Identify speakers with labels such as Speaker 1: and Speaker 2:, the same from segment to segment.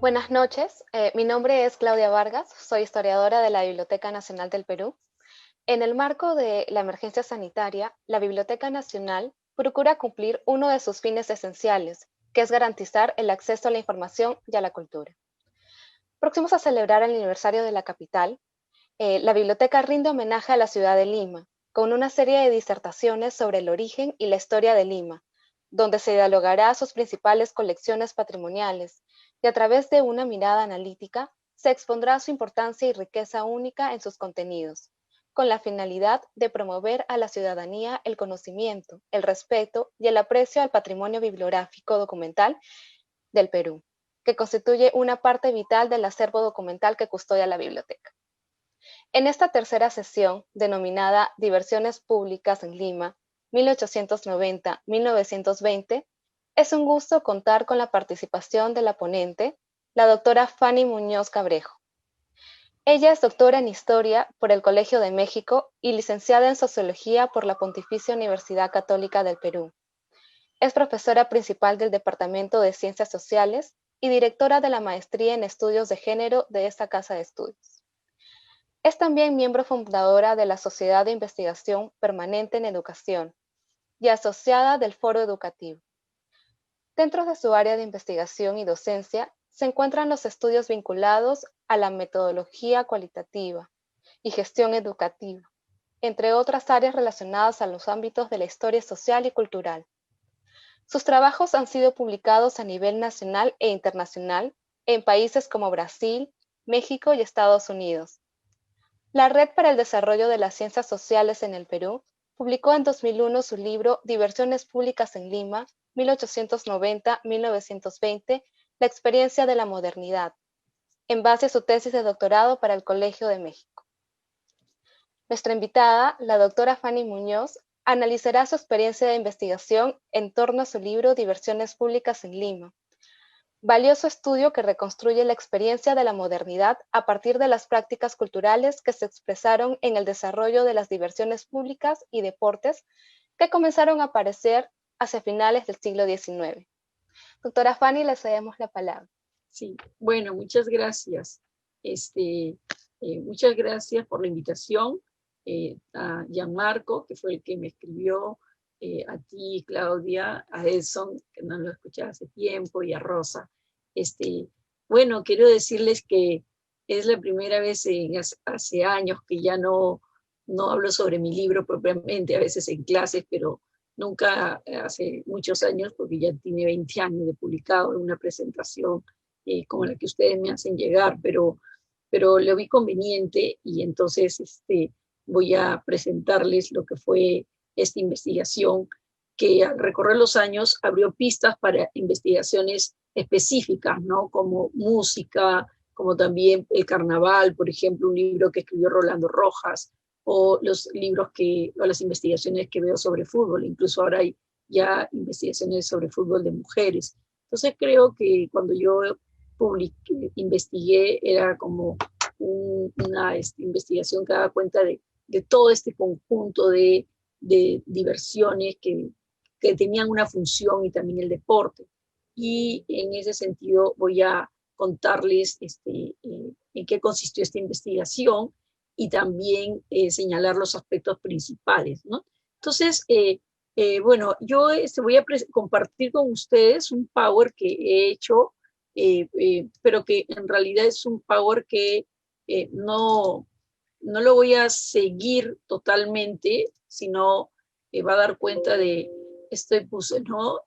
Speaker 1: Buenas noches, mi nombre es Claudia Vargas, soy historiadora de la Biblioteca Nacional del Perú. En el marco de la emergencia sanitaria, la Biblioteca Nacional procura cumplir uno de sus fines esenciales, que es garantizar el acceso a la información y a la cultura. Próximos a celebrar el aniversario de la capital, la biblioteca rinde homenaje a la ciudad de Lima, con una serie de disertaciones sobre el origen y la historia de Lima, donde se dialogará sus principales colecciones patrimoniales y a través de una mirada analítica se expondrá su importancia y riqueza única en sus contenidos, con la finalidad de promover a la ciudadanía el conocimiento, el respeto y el aprecio al patrimonio bibliográfico documental del Perú, que constituye una parte vital del acervo documental que custodia la biblioteca. En esta tercera sesión, denominada Diversiones Públicas en Lima, 1890-1920, es un gusto contar con la participación de la ponente, la doctora Fanny Muñoz Cabrejo. Ella es doctora en Historia por el Colegio de México y licenciada en Sociología por la Pontificia Universidad Católica del Perú. Es profesora principal del Departamento de Ciencias Sociales y directora de la Maestría en Estudios de Género de esta casa de estudios. Es también miembro fundadora de la Sociedad de Investigación Permanente en Educación y asociada del Foro Educativo. Dentro de su área de investigación y docencia se encuentran los estudios vinculados a la metodología cualitativa y gestión educativa, entre otras áreas relacionadas a los ámbitos de la historia social y cultural. Sus trabajos han sido publicados a nivel nacional e internacional en países como Brasil, México y Estados Unidos. La Red para el Desarrollo de las Ciencias Sociales en el Perú publicó en 2001 su libro Diversiones Públicas en Lima, 1890-1920, la experiencia de la modernidad, en base a su tesis de doctorado para el Colegio de México. Nuestra invitada, la doctora Fanny Muñoz, analizará su experiencia de investigación en torno a su libro Diversiones Públicas en Lima, valioso estudio que reconstruye la experiencia de la modernidad a partir de las prácticas culturales que se expresaron en el desarrollo de las diversiones públicas y deportes que comenzaron a aparecer hacia finales del siglo XIX. Doctora Fanny, le cedemos la palabra.
Speaker 2: Sí, bueno, muchas gracias. Muchas gracias por la invitación a Gianmarco, que fue el que me escribió, a ti, Claudia, a Edson, que no lo escuchaba hace tiempo, y a Rosa. Bueno, quiero decirles que es la primera vez hace años que ya no hablo sobre mi libro propiamente, a veces en clases, pero nunca hace muchos años, porque ya tiene 20 años de publicado en una presentación como la que ustedes me hacen llegar, pero lo vi conveniente y entonces voy a presentarles lo que fue esta investigación que al recorrer los años abrió pistas para investigaciones específicas, ¿no? Como música, como también el carnaval, por ejemplo, un libro que escribió Rolando Rojas, o los libros o las investigaciones que veo sobre fútbol, incluso ahora hay ya investigaciones sobre fútbol de mujeres. Entonces creo que cuando yo investigué era como una investigación que daba cuenta de todo este conjunto de diversiones que tenían una función y también el deporte. Y en ese sentido voy a contarles en qué consistió esta investigación y también señalar los aspectos principales, ¿no? Entonces, bueno, yo voy a compartir con ustedes un Power que he hecho, pero que en realidad es un Power que no lo voy a seguir totalmente, sino va a dar cuenta de, puse, ¿no?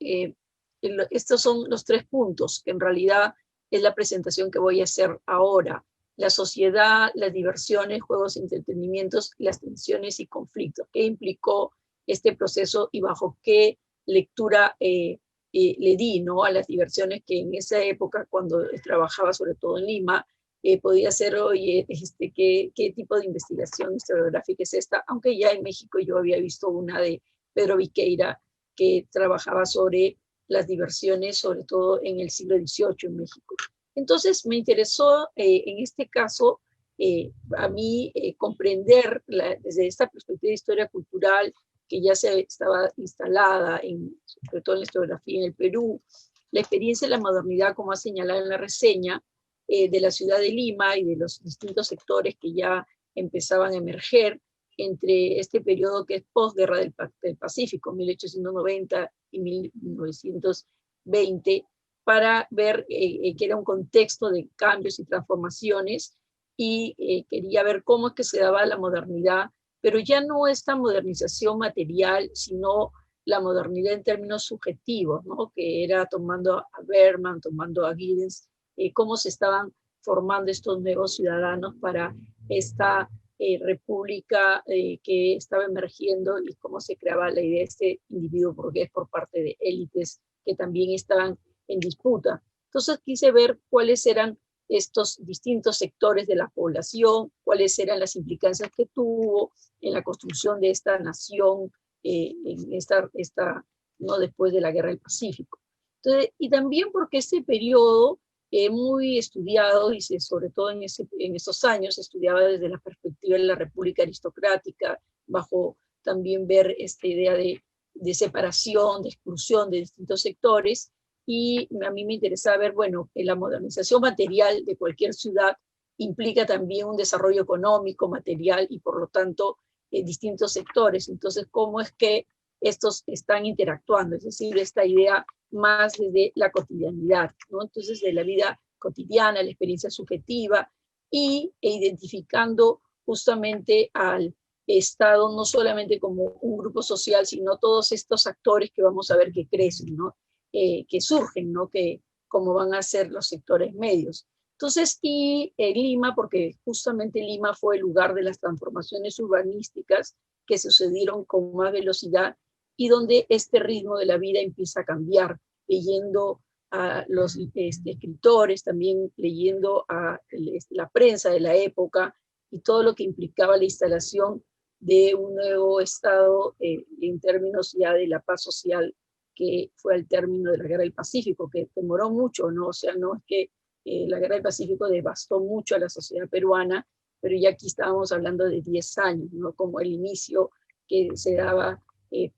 Speaker 2: Estos son los 3 puntos, que en realidad es la presentación que voy a hacer ahora. La sociedad, las diversiones, juegos y entretenimientos, las tensiones y conflictos. ¿Qué implicó este proceso y bajo qué lectura le di, ¿no? A las diversiones que en esa época, cuando trabajaba sobre todo en Lima, podía ser, oye, ¿qué tipo de investigación historiográfica es esta? Aunque ya en México yo había visto una de Pedro Viqueira que trabajaba sobre las diversiones, sobre todo en el siglo XVIII en México. Entonces me interesó en este caso a mí comprender desde esta perspectiva de historia cultural que ya se estaba instalada, sobre todo en la historiografía en el Perú, la experiencia de la modernidad, como ha señalado en la reseña, de la ciudad de Lima y de los distintos sectores que ya empezaban a emerger entre este periodo que es posguerra del Pacífico, 1890 y 1920, para ver que era un contexto de cambios y transformaciones, y quería ver cómo es que se daba la modernidad, pero ya no esta modernización material, sino la modernidad en términos subjetivos, ¿no? Que era tomando a Berman, tomando a Giddens, cómo se estaban formando estos nuevos ciudadanos para esta república que estaba emergiendo, y cómo se creaba la idea de este individuo burgués por parte de élites que también estaban en disputa. Entonces quise ver cuáles eran estos distintos sectores de la población, cuáles eran las implicancias que tuvo en la construcción de esta nación, en no después de la Guerra del Pacífico. Entonces, y también porque este periodo muy estudiado, y sobre todo en esos años, se estudiaba desde la perspectiva de la República aristocrática, bajo también ver esta idea de separación, de exclusión de distintos sectores, y a mí me interesaba ver, bueno, que la modernización material de cualquier ciudad implica también un desarrollo económico, material, y por lo tanto distintos sectores. Entonces, ¿cómo es que estos están interactuando? Es decir, esta idea más desde la cotidianidad, ¿no? Entonces, de la vida cotidiana, la experiencia subjetiva, e identificando justamente al Estado no solamente como un grupo social, sino todos estos actores que vamos a ver que crecen, ¿no? Que surgen, ¿no? Que como van a ser los sectores medios. Entonces, y Lima, porque justamente Lima fue el lugar de las transformaciones urbanísticas que sucedieron con más velocidad, y donde este ritmo de la vida empieza a cambiar, leyendo a los escritores, también leyendo a la prensa de la época, y todo lo que implicaba la instalación de un nuevo Estado en términos ya de la paz social, que fue al término de la Guerra del Pacífico, que demoró mucho, ¿no? O sea, no es que la Guerra del Pacífico devastó mucho a la sociedad peruana, pero ya aquí estábamos hablando de 10 años, ¿no? Como el inicio que se daba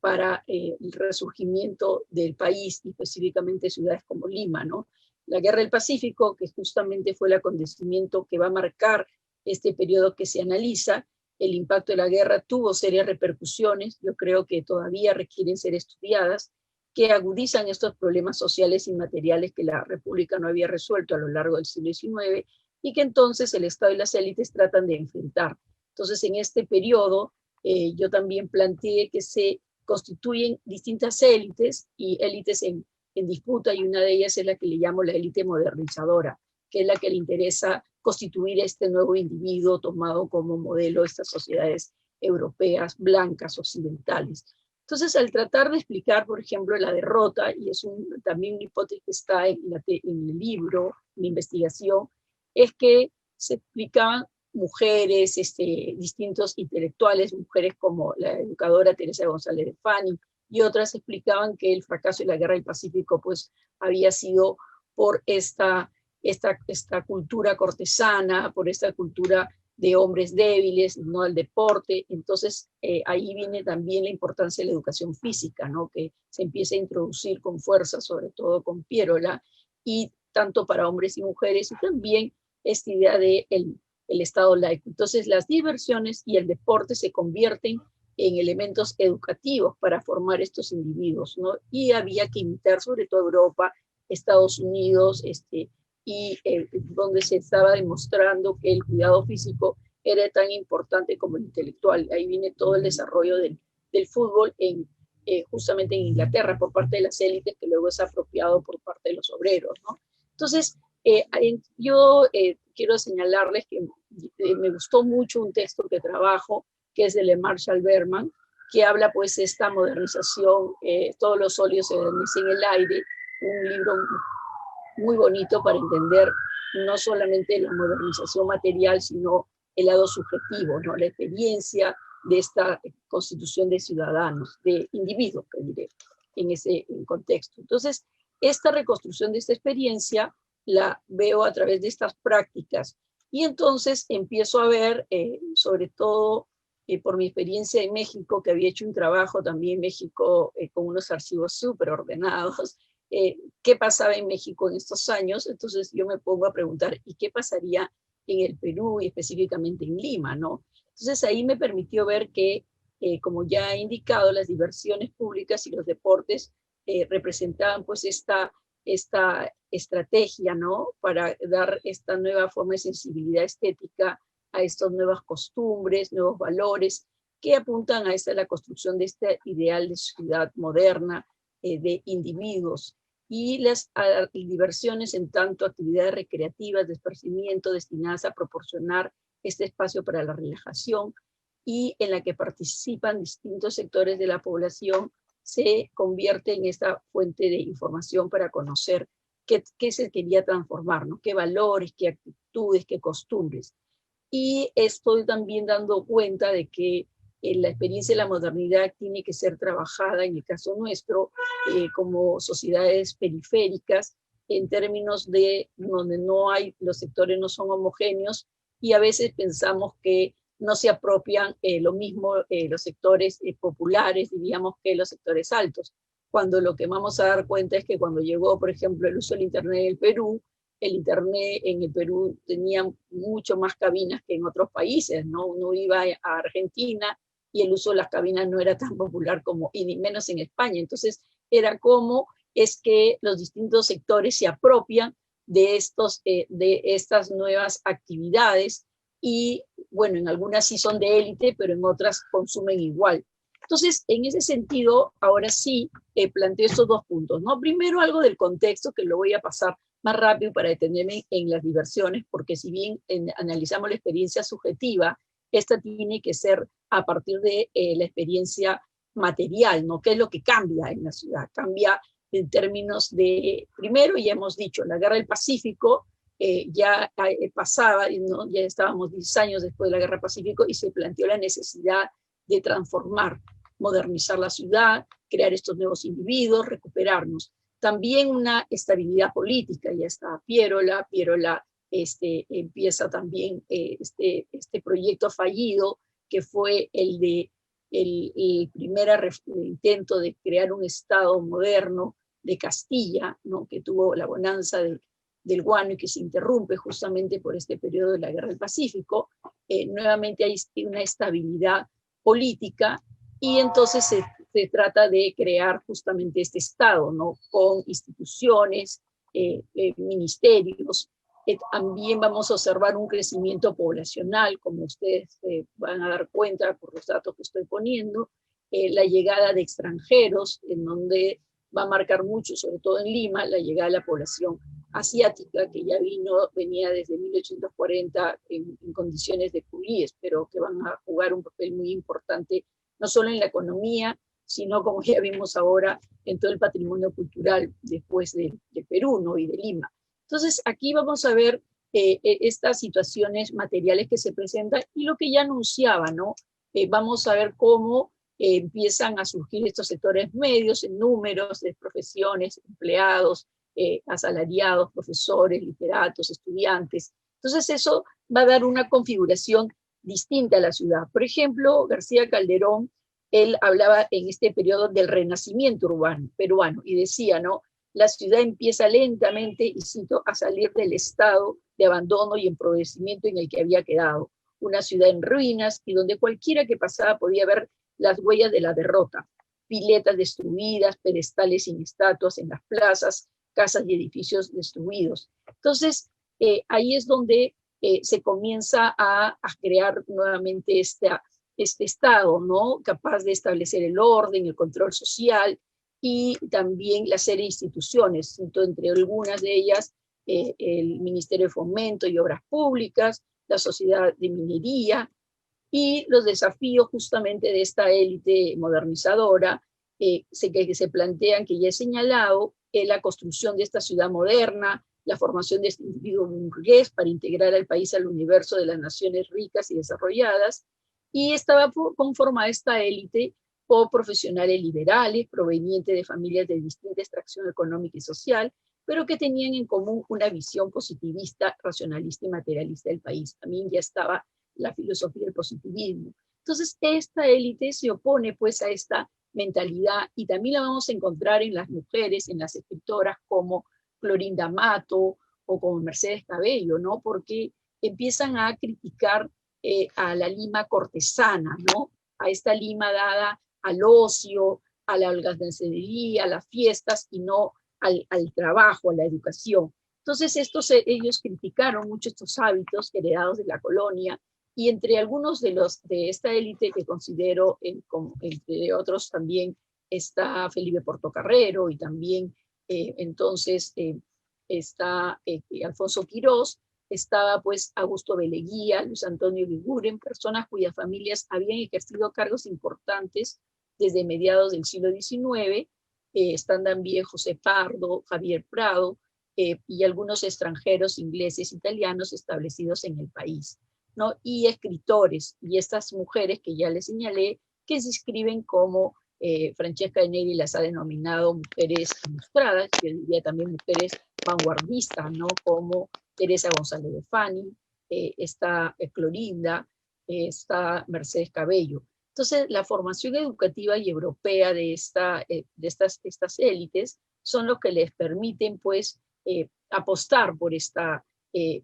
Speaker 2: para el resurgimiento del país, y específicamente ciudades como Lima, ¿no? La Guerra del Pacífico, que justamente fue el acontecimiento que va a marcar este periodo que se analiza, el impacto de la guerra tuvo serias repercusiones, yo creo que todavía requieren ser estudiadas, que agudizan estos problemas sociales y materiales que la República no había resuelto a lo largo del siglo XIX, y que entonces el Estado y las élites tratan de enfrentar. Entonces, en este periodo, yo también planteé que se constituyen distintas élites, y élites en disputa, y una de ellas es la que le llamo la élite modernizadora, que es la que le interesa constituir este nuevo individuo tomado como modelo de estas sociedades europeas, blancas, occidentales. Entonces, al tratar de explicar, por ejemplo, la derrota, y es también una hipótesis que está en el libro, en la investigación, es que se explicaban mujeres, distintos intelectuales, mujeres como la educadora Teresa González de Fanny, y otras explicaban que el fracaso de la Guerra del Pacífico pues había sido por esta cultura cortesana, por esta cultura de hombres débiles, no al deporte. Entonces ahí viene también la importancia de la educación física, ¿no? Que se empieza a introducir con fuerza, sobre todo con Piérola, y tanto para hombres y mujeres, y también esta idea de el Estado laico. Entonces las diversiones y el deporte se convierten en elementos educativos para formar estos individuos, ¿no? Y había que imitar sobre todo Europa, Estados Unidos, y donde se estaba demostrando que el cuidado físico era tan importante como el intelectual. Ahí viene todo el desarrollo del fútbol justamente en Inglaterra por parte de las élites, que luego es apropiado por parte de los obreros, ¿no? Entonces, yo quiero señalarles que me gustó mucho un texto que trabajo, que es de Marshall Berman, que habla pues de esta modernización, todos los óleos se desvanecen en el aire, un libro muy bonito para entender no solamente la modernización material, sino el lado subjetivo, ¿no? La experiencia de esta constitución de ciudadanos, de individuos, que diré, en ese contexto. Entonces, esta reconstrucción de esta experiencia la veo a través de estas prácticas, y entonces empiezo a ver, sobre todo por mi experiencia en México, que había hecho un trabajo también en México con unos archivos súper ordenados, qué pasaba en México en estos años, entonces yo me pongo a preguntar, ¿y qué pasaría en el Perú y específicamente en Lima, ¿no? Entonces ahí me permitió ver que, como ya he indicado, las diversiones públicas y los deportes representaban pues esta estrategia, ¿no? Para dar esta nueva forma de sensibilidad estética a estas nuevas costumbres, nuevos valores que apuntan a la construcción de este ideal de ciudad moderna, de individuos, y las diversiones en tanto actividades recreativas de esparcimiento destinadas a proporcionar este espacio para la relajación y en la que participan distintos sectores de la población, se convierte en esta fuente de información para conocer qué se quería transformar, ¿no? Qué valores, qué actitudes, qué costumbres. Y estoy también dando cuenta de que la experiencia de la modernidad tiene que ser trabajada, en el caso nuestro, como sociedades periféricas, en términos de donde no hay, los sectores no son homogéneos, y a veces pensamos que no se apropian lo mismo los sectores populares, diríamos, que los sectores altos, cuando lo que vamos a dar cuenta es que cuando llegó, por ejemplo, el uso del Internet en el Perú, el Internet en el Perú tenía mucho más cabinas que en otros países, ¿no? Uno iba a Argentina y el uso de las cabinas no era tan popular como, y ni menos en España. Entonces, era como es que los distintos sectores se apropian de estas nuevas actividades y, bueno, en algunas sí son de élite, pero en otras consumen igual. Entonces, en ese sentido, ahora sí planteo estos dos puntos, ¿no? Primero, algo del contexto, que lo voy a pasar más rápido para detenerme en las diversiones, porque si bien analizamos la experiencia subjetiva, esta tiene que ser a partir de la experiencia material, ¿no? ¿Qué es lo que cambia en la ciudad? Cambia en términos de, primero, ya hemos dicho, la Guerra del Pacífico ya pasaba, ¿no? Ya estábamos 10 años después de la Guerra del Pacífico y se planteó la necesidad de transformar, modernizar la ciudad, crear estos nuevos individuos, recuperarnos. También una estabilidad política, ya está Piérola empieza también este proyecto fallido, que fue el primer intento de crear un Estado moderno de Castilla, ¿no? Que tuvo la bonanza del guano y que se interrumpe justamente por este periodo de la Guerra del Pacífico. Nuevamente hay una estabilidad política y entonces se trata de crear justamente este Estado, ¿no? Con instituciones, ministerios. También vamos a observar un crecimiento poblacional, como ustedes van a dar cuenta por los datos que estoy poniendo, la llegada de extranjeros, en donde va a marcar mucho, sobre todo en Lima, la llegada de la población asiática, que ya venía desde 1840 en condiciones de culíes, pero que van a jugar un papel muy importante, no solo en la economía, sino, como ya vimos ahora, en todo el patrimonio cultural después de Perú, ¿no? Y de Lima. Entonces, aquí vamos a ver estas situaciones materiales que se presentan y lo que ya anunciaba, ¿no? Vamos a ver cómo empiezan a surgir estos sectores medios en números de profesiones, empleados, asalariados, profesores, literatos, estudiantes. Entonces, eso va a dar una configuración distinta a la ciudad. Por ejemplo, García Calderón, él hablaba en este periodo del renacimiento urbano peruano y decía, ¿no? La ciudad empieza lentamente, y cito, a salir del estado de abandono y empobrecimiento en el que había quedado. Una ciudad en ruinas y donde cualquiera que pasaba podía ver las huellas de la derrota. Piletas destruidas, pedestales sin estatuas en las plazas, casas y edificios destruidos. Entonces, ahí es donde se comienza a crear nuevamente este estado, ¿no? Capaz de establecer el orden, el control social, y también la serie de instituciones, entre algunas de ellas el Ministerio de Fomento y Obras Públicas, la Sociedad de Minería, y los desafíos justamente de esta élite modernizadora que se plantean, que ya he señalado, la construcción de esta ciudad moderna, la formación de este individuo burgués para integrar al país al universo de las naciones ricas y desarrolladas, y estaba conformada esta élite por profesionales liberales, provenientes de familias de distinta extracción económica y social, pero que tenían en común una visión positivista, racionalista y materialista del país. También ya estaba la filosofía del positivismo. Entonces, esta élite se opone pues a esta mentalidad, y también la vamos a encontrar en las mujeres, en las escritoras como Clorinda Mato o como Mercedes Cabello, ¿no? Porque empiezan a criticar a la Lima cortesana, ¿no? A esta Lima dada al ocio, a la holgazanería, a las fiestas y no al trabajo, a la educación. Entonces ellos criticaron mucho estos hábitos heredados de la colonia, y entre algunos de esta élite que considero, entre otros también está Felipe Portocarrero, y también está Alfonso Quirós, estaba pues Augusto Beleguía, Luis Antonio Liguren, personas cuyas familias habían ejercido cargos importantes desde mediados del siglo XIX. Están también José Pardo, Javier Prado, y algunos extranjeros ingleses, italianos establecidos en el país, ¿no? Y escritores, y estas mujeres que ya les señalé, que se inscriben como Francesca de Neri las ha denominado mujeres ilustradas, yo diría también mujeres vanguardistas, ¿no? Como Teresa González de Fani, está Clorinda, está Mercedes Cabello. Entonces, la formación educativa y europea de estas élites son los que les permiten, pues, apostar por esta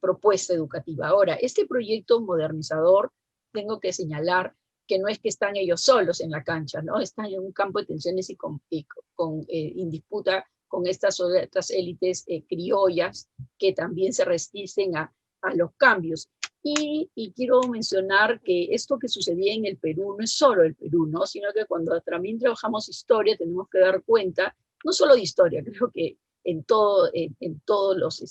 Speaker 2: propuesta educativa. Ahora, este proyecto modernizador, tengo que señalar que no es que están ellos solos en la cancha, ¿no? Están en un campo de tensiones y en disputa con estas otras élites criollas que también se resisten a los cambios. Y quiero mencionar que esto que sucedía en el Perú no es solo el Perú, ¿no? Sino que cuando también trabajamos historia tenemos que dar cuenta, no solo de historia, creo que en todos los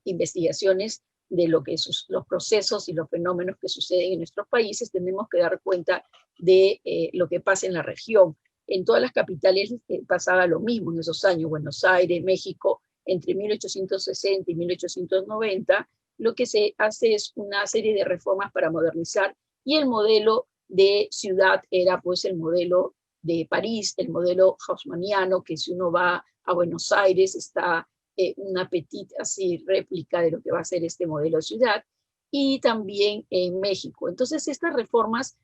Speaker 2: investigaciones de lo que los procesos y los fenómenos que suceden en nuestros países, tenemos que dar cuenta de lo que pasa en la región. En todas las capitales pasaba lo mismo en esos años, Buenos Aires, México, entre 1860 y 1890, lo que se hace es una serie de reformas para modernizar, y el modelo de ciudad era pues el modelo de París, el modelo haussmanniano, que si uno va a Buenos Aires está una petite así réplica de lo que va a ser este modelo de ciudad, y también en México. Entonces estas reformas,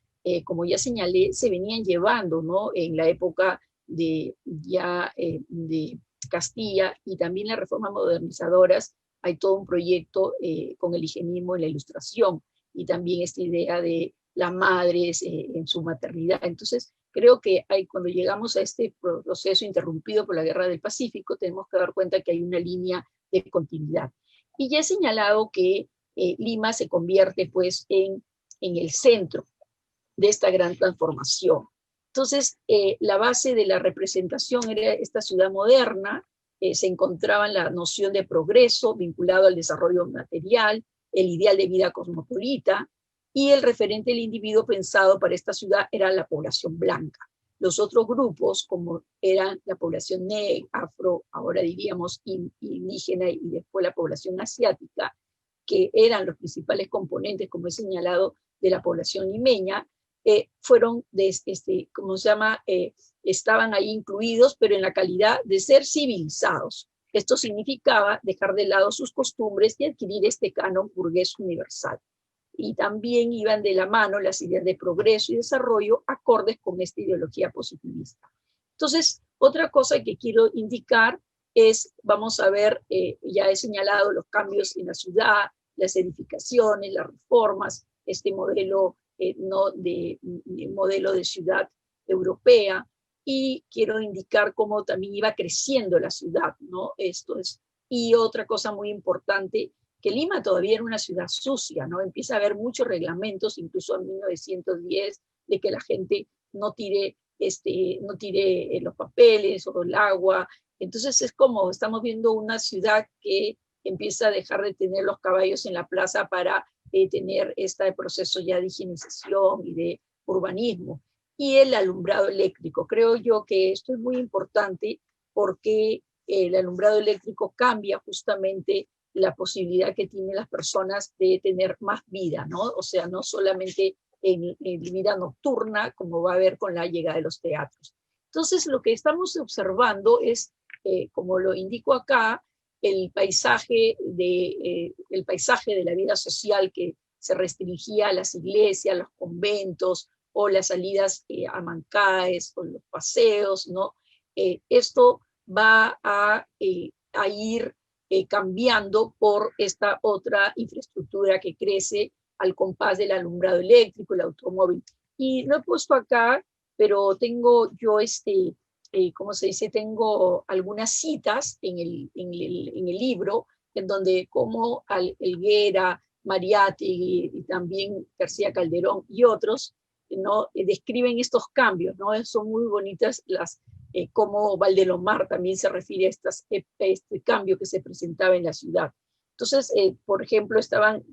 Speaker 2: como ya señalé, se venían llevando, ¿no? En la época de Castilla, y también las reformas modernizadoras. Hay todo un proyecto con el higienismo y la ilustración, y también esta idea de las madres en su maternidad. Entonces, creo que cuando llegamos a este proceso interrumpido por la Guerra del Pacífico, tenemos que dar cuenta que hay una línea de continuidad. Y ya he señalado que Lima se convierte pues en el centro de esta gran transformación. Entonces, la base de la representación era esta ciudad moderna. Se encontraba en la noción de progreso vinculado al desarrollo material, el ideal de vida cosmopolita, y el referente del individuo pensado para esta ciudad era la población blanca. Los otros grupos, como eran la población negra, afro, ahora diríamos indígena, y después la población asiática, que eran los principales componentes, como he señalado, de la población limeña, fueron, ¿cómo se llama? Estaban ahí incluidos, pero en la calidad de ser civilizados. Esto significaba dejar de lado sus costumbres y adquirir este canon burgués universal. Y también iban de la mano las ideas de progreso y desarrollo acordes con esta ideología positivista. Entonces, otra cosa que quiero indicar es, vamos a ver, ya he señalado los cambios en la ciudad, las edificaciones, las reformas, este modelo modelo de ciudad europea, y quiero indicar cómo también iba creciendo la ciudad, ¿no? Y otra cosa muy importante, que Lima todavía era una ciudad sucia, ¿no? Empieza a haber muchos reglamentos, incluso en 1910, de que la gente no tire los papeles o el agua. Entonces es como estamos viendo una ciudad que empieza a dejar de tener los caballos en la plaza para tener este proceso ya de higienización y de urbanismo. Y el alumbrado eléctrico. Creo yo que esto es muy importante, porque el alumbrado eléctrico cambia justamente la posibilidad que tienen las personas de tener más vida, ¿no? O sea, no solamente en vida nocturna, como va a haber con la llegada de los teatros. Entonces, lo que estamos observando es, como lo indico acá, el paisaje de la vida social, que se restringía a las iglesias, a los conventos, o las salidas a Mancaes, o los paseos, ¿no? Esto va a ir cambiando por esta otra infraestructura que crece al compás del alumbrado eléctrico, el automóvil. Y no he puesto acá, pero tengo yo ¿cómo se dice? Tengo algunas citas en el libro, en donde como Helguera, Mariátegui y también García Calderón y otros, ¿no? Describen estos cambios, ¿no? Son muy bonitas como Valdelomar también se refiere a este cambio que se presentaba en la ciudad. Entonces, por ejemplo, estaban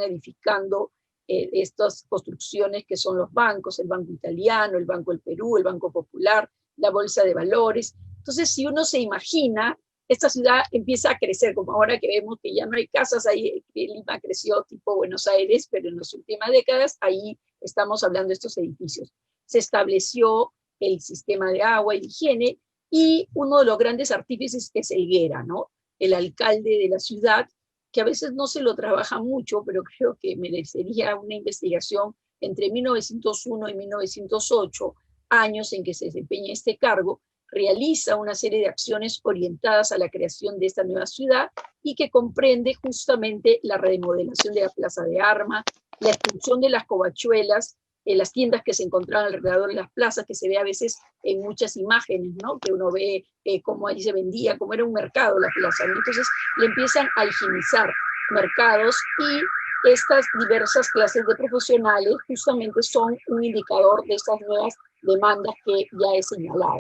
Speaker 2: edificando estas construcciones que son los bancos, el Banco Italiano, el Banco del Perú, el Banco Popular, la Bolsa de Valores. Entonces, si uno se imagina, esta ciudad empieza a crecer, como ahora que vemos que ya no hay casas, ahí Lima creció tipo Buenos Aires, pero en las últimas décadas ahí estamos hablando de estos edificios. Se estableció el sistema de agua y higiene, y uno de los grandes artífices es Helguera, ¿no? El alcalde de la ciudad, que a veces no se lo trabaja mucho, pero creo que merecería una investigación entre 1901 y 1908, años en que se desempeña este cargo, realiza una serie de acciones orientadas a la creación de esta nueva ciudad y que comprende justamente la remodelación de la Plaza de Armas, la expulsión de las covachuelas, las tiendas que se encontraban alrededor de las plazas, que se ve a veces en muchas imágenes, ¿no? Que uno ve cómo ahí se vendía, cómo era un mercado la plaza, ¿no? Entonces le empiezan a higienizar mercados, y estas diversas clases de profesionales justamente son un indicador de estas nuevas demandas que ya he señalado.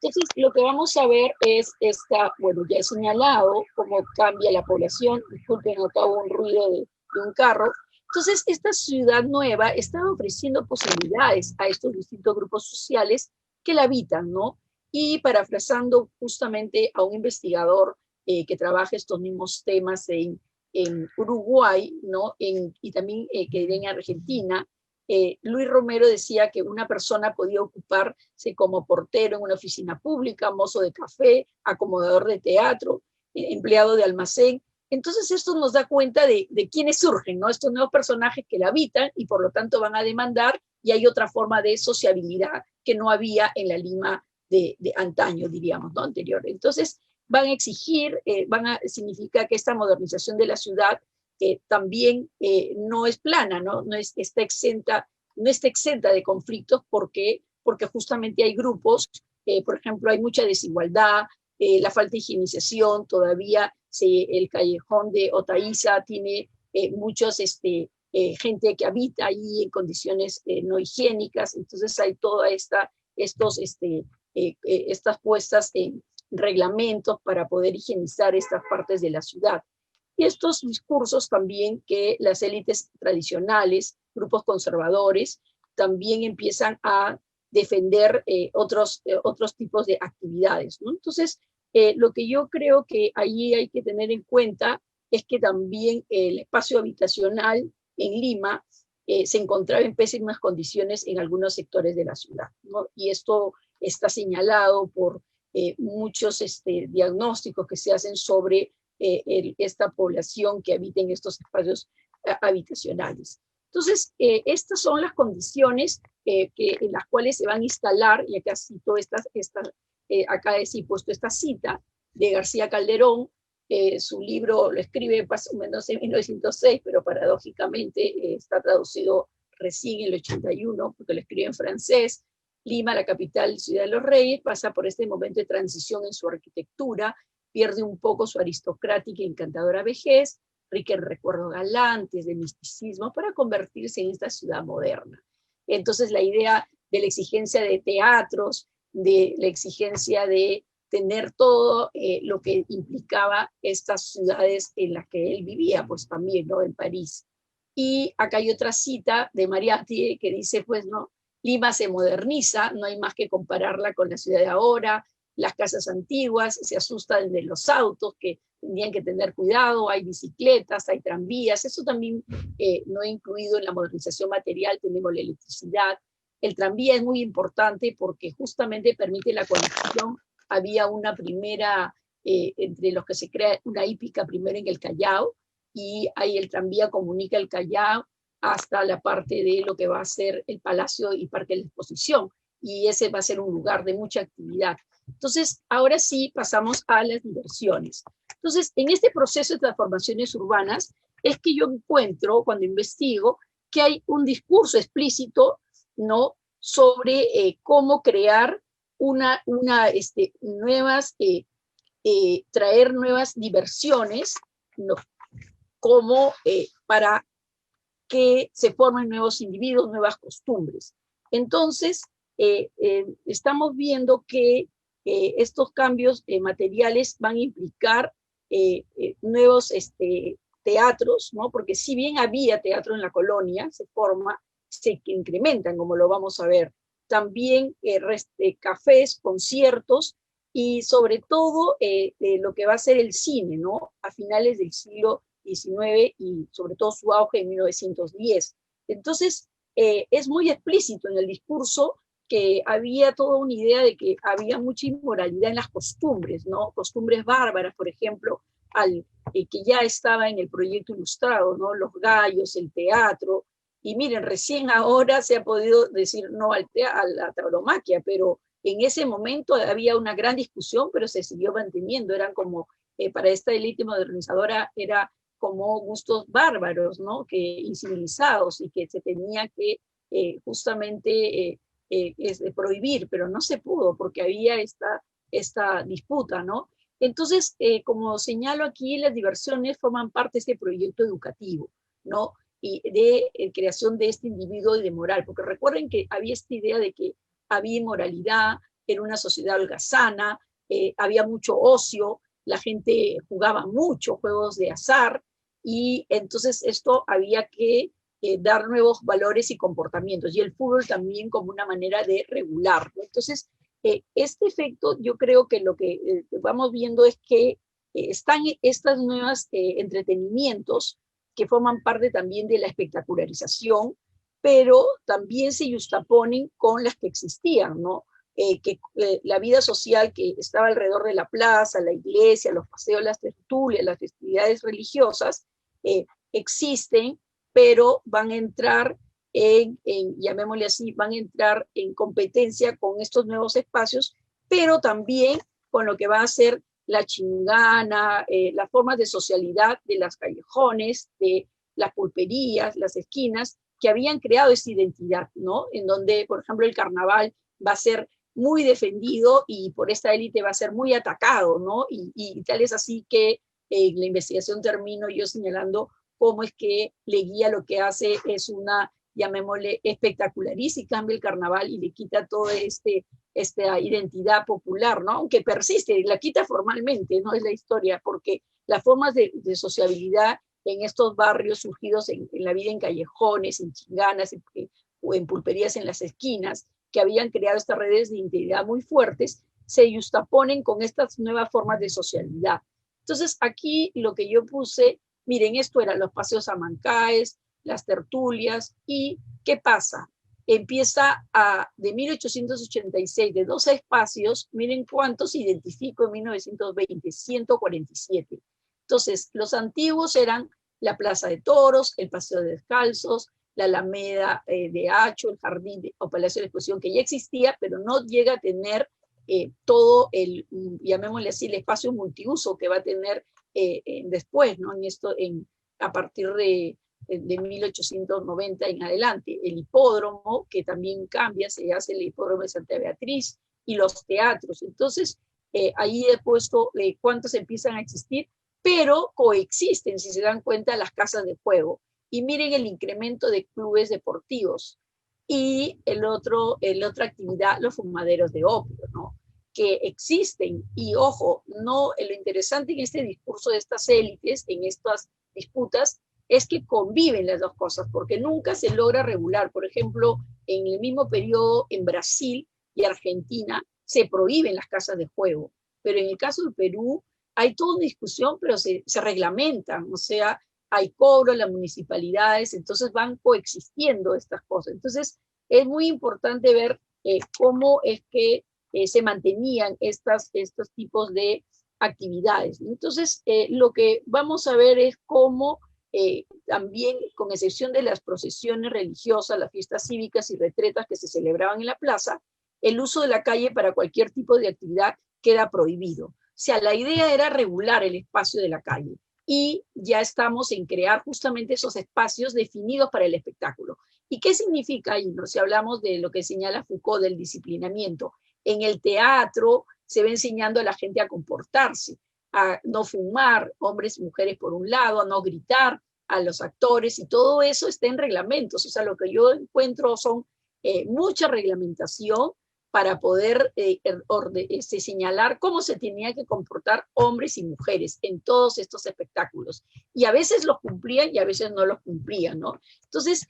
Speaker 2: Entonces, lo que vamos a ver es bueno, ya he señalado cómo cambia la población. Disculpen, acá hubo un ruido de un carro. Entonces, esta ciudad nueva está ofreciendo posibilidades a estos distintos grupos sociales que la habitan, ¿no? Y parafrasando justamente a un investigador que trabaja estos mismos temas en Uruguay, ¿no? Y también que en Argentina, Luis Romero decía que una persona podía ocuparse como portero en una oficina pública, mozo de café, acomodador de teatro, empleado de almacén. Entonces esto nos da cuenta de quiénes surgen, ¿no? Estos nuevos personajes que la habitan y por lo tanto van a demandar, y hay otra forma de sociabilidad que no había en la Lima de antaño, diríamos, ¿no? Anterior. Entonces van a exigir, significa que esta modernización de la ciudad también no es plana, ¿no? Está exenta de conflictos porque justamente hay grupos, por ejemplo, hay mucha desigualdad, la falta de higienización, todavía el callejón de Otaiza tiene muchos gente que habita ahí en condiciones no higiénicas, entonces hay toda estas puestas en reglamentos para poder higienizar estas partes de la ciudad. Y estos discursos también que las élites tradicionales, grupos conservadores, también empiezan a defender otros tipos de actividades, ¿no? Entonces, lo que yo creo que allí hay que tener en cuenta es que también el espacio habitacional en Lima se encontraba en pésimas condiciones en algunos sectores de la ciudad, ¿no? Y esto está señalado por muchos diagnósticos que se hacen sobre esta población que habita en estos espacios habitacionales. Entonces, estas son las condiciones en las cuales se van a instalar, y acá cito acá he puesto esta cita de García Calderón. Su libro lo escribe más o menos en 1906, pero paradójicamente está traducido recién en el 81, porque lo escribe en francés. Lima, la capital, ciudad de los reyes, pasa por este momento de transición en su arquitectura, pierde un poco su aristocrática y encantadora vejez, rica en recuerdos galantes, de misticismo, para convertirse en esta ciudad moderna. Entonces la idea de la exigencia de teatros, de la exigencia de tener todo lo que implicaba estas ciudades en las que él vivía, pues también, ¿no? En París. Y acá hay otra cita de Mariátegui que dice, pues, ¿no? Lima se moderniza, no hay más que compararla con la ciudad de ahora, las casas antiguas se asustan de los autos que tendrían que tener cuidado, hay bicicletas, hay tranvías, eso también no he incluido en la modernización material, tenemos la electricidad. El tranvía es muy importante porque justamente permite la conexión. Había una primera, entre los que se crea una hípica primero en el Callao, y ahí el tranvía comunica el Callao hasta la parte de lo que va a ser el Palacio y Parque de la Exposición, y ese va a ser un lugar de mucha actividad. Entonces, ahora sí pasamos a las diversiones. Entonces, en este proceso de transformaciones urbanas es que yo encuentro, cuando investigo, que hay un discurso explícito, ¿no?, sobre cómo crear nuevas, traer nuevas diversiones, ¿no?, como para que se formen nuevos individuos, nuevas costumbres. Entonces, estamos viendo que estos cambios materiales van a implicar nuevos teatros, ¿no? Porque si bien había teatro en la colonia, se incrementan, como lo vamos a ver. También cafés, conciertos y sobre todo lo que va a ser el cine, ¿no? A finales del siglo XIX y sobre todo su auge en 1910. Entonces, es muy explícito en el discurso que había toda una idea de que había mucha inmoralidad en las costumbres, ¿no? Costumbres bárbaras, por ejemplo, que ya estaba en el proyecto ilustrado, ¿no? Los gallos, el teatro. Y miren, recién ahora se ha podido decir no a la tauromaquia, pero en ese momento había una gran discusión, pero se siguió manteniendo. Eran como, para esta élite modernizadora, era como gustos bárbaros, ¿no? Que incivilizados, y que se tenía que justamente prohibir, pero no se pudo porque había esta disputa, ¿no? Entonces, como señalo aquí, las diversiones forman parte de este proyecto educativo, ¿no? Y de creación de este individuo y de moral, porque recuerden que había esta idea de que había inmoralidad, era una sociedad holgazana, había mucho ocio, la gente jugaba mucho juegos de azar, y entonces esto había que dar nuevos valores y comportamientos, y el fútbol también como una manera de regular, ¿no? Entonces, este efecto, yo creo que lo que vamos viendo es que están estas nuevas entretenimientos que forman parte también de la espectacularización, pero también se justaponen con las que existían, ¿no? La vida social que estaba alrededor de la plaza, la iglesia, los paseos, las tertulias, las festividades religiosas, existen, pero van a entrar llamémosle así, van a entrar en competencia con estos nuevos espacios, pero también con lo que va a ser la chingana, las formas de socialidad de las callejones, de las pulperías, las esquinas, que habían creado esta identidad, ¿no? En donde, por ejemplo, el carnaval va a ser muy defendido y por esta élite va a ser muy atacado, ¿no? Y tal es así que en la investigación termino yo señalando cómo es que Leguía lo que hace es una, llamémosle, espectaculariza y cambia el carnaval y le quita toda esta identidad popular, ¿no? Aunque persiste, la quita formalmente, no es la historia, porque las formas de sociabilidad en estos barrios surgidos en la vida en callejones, en chinganas, o en pulperías en las esquinas, que habían creado estas redes de identidad muy fuertes, se justaponen con estas nuevas formas de socialidad. Entonces, aquí lo que yo puse, miren, esto eran los paseos a Mancaes, las tertulias, y ¿qué pasa? Empieza de 1886, de 12 espacios, miren cuántos identifico en 1920, 147. Entonces, los antiguos eran la Plaza de Toros, el Paseo de Descalzos, la Alameda de Hacho, el Jardín o Palacio de la Exposición, que ya existía, pero no llega a tener todo el, llamémosle así, el espacio multiuso que va a tener después, ¿no? A partir de 1890 en adelante. El hipódromo, que también cambia, se hace el hipódromo de Santa Beatriz, y los teatros. Entonces, ahí he puesto cuántos empiezan a existir, pero coexisten, si se dan cuenta, las casas de juego. Y miren el incremento de clubes deportivos. Y otra actividad, los fumaderos de opio, ¿no? Que existen. Y ojo, no, lo interesante en este discurso de estas élites, en estas disputas, es que conviven las dos cosas, porque nunca se logra regular. Por ejemplo, en el mismo periodo en Brasil y Argentina se prohíben las casas de juego, pero en el caso de Perú hay toda una discusión, pero se reglamentan, o sea, hay cobro en las municipalidades, entonces van coexistiendo estas cosas. Entonces, es muy importante ver cómo es que se mantenían estos tipos de actividades. Entonces, lo que vamos a ver es cómo también, con excepción de las procesiones religiosas, las fiestas cívicas y retretas que se celebraban en la plaza, el uso de la calle para cualquier tipo de actividad queda prohibido. O sea, la idea era regular el espacio de la calle y ya estamos en crear justamente esos espacios definidos para el espectáculo. ¿Y qué significa? Y si hablamos de lo que señala Foucault del disciplinamiento, en el teatro se va enseñando a la gente a comportarse, a no fumar, hombres y mujeres por un lado, a no gritar a los actores, y todo eso está en reglamentos. O sea, lo que yo encuentro son mucha reglamentación para poder señalar cómo se tenía que comportar hombres y mujeres en todos estos espectáculos. Y a veces los cumplían y a veces no los cumplían, ¿no? Entonces,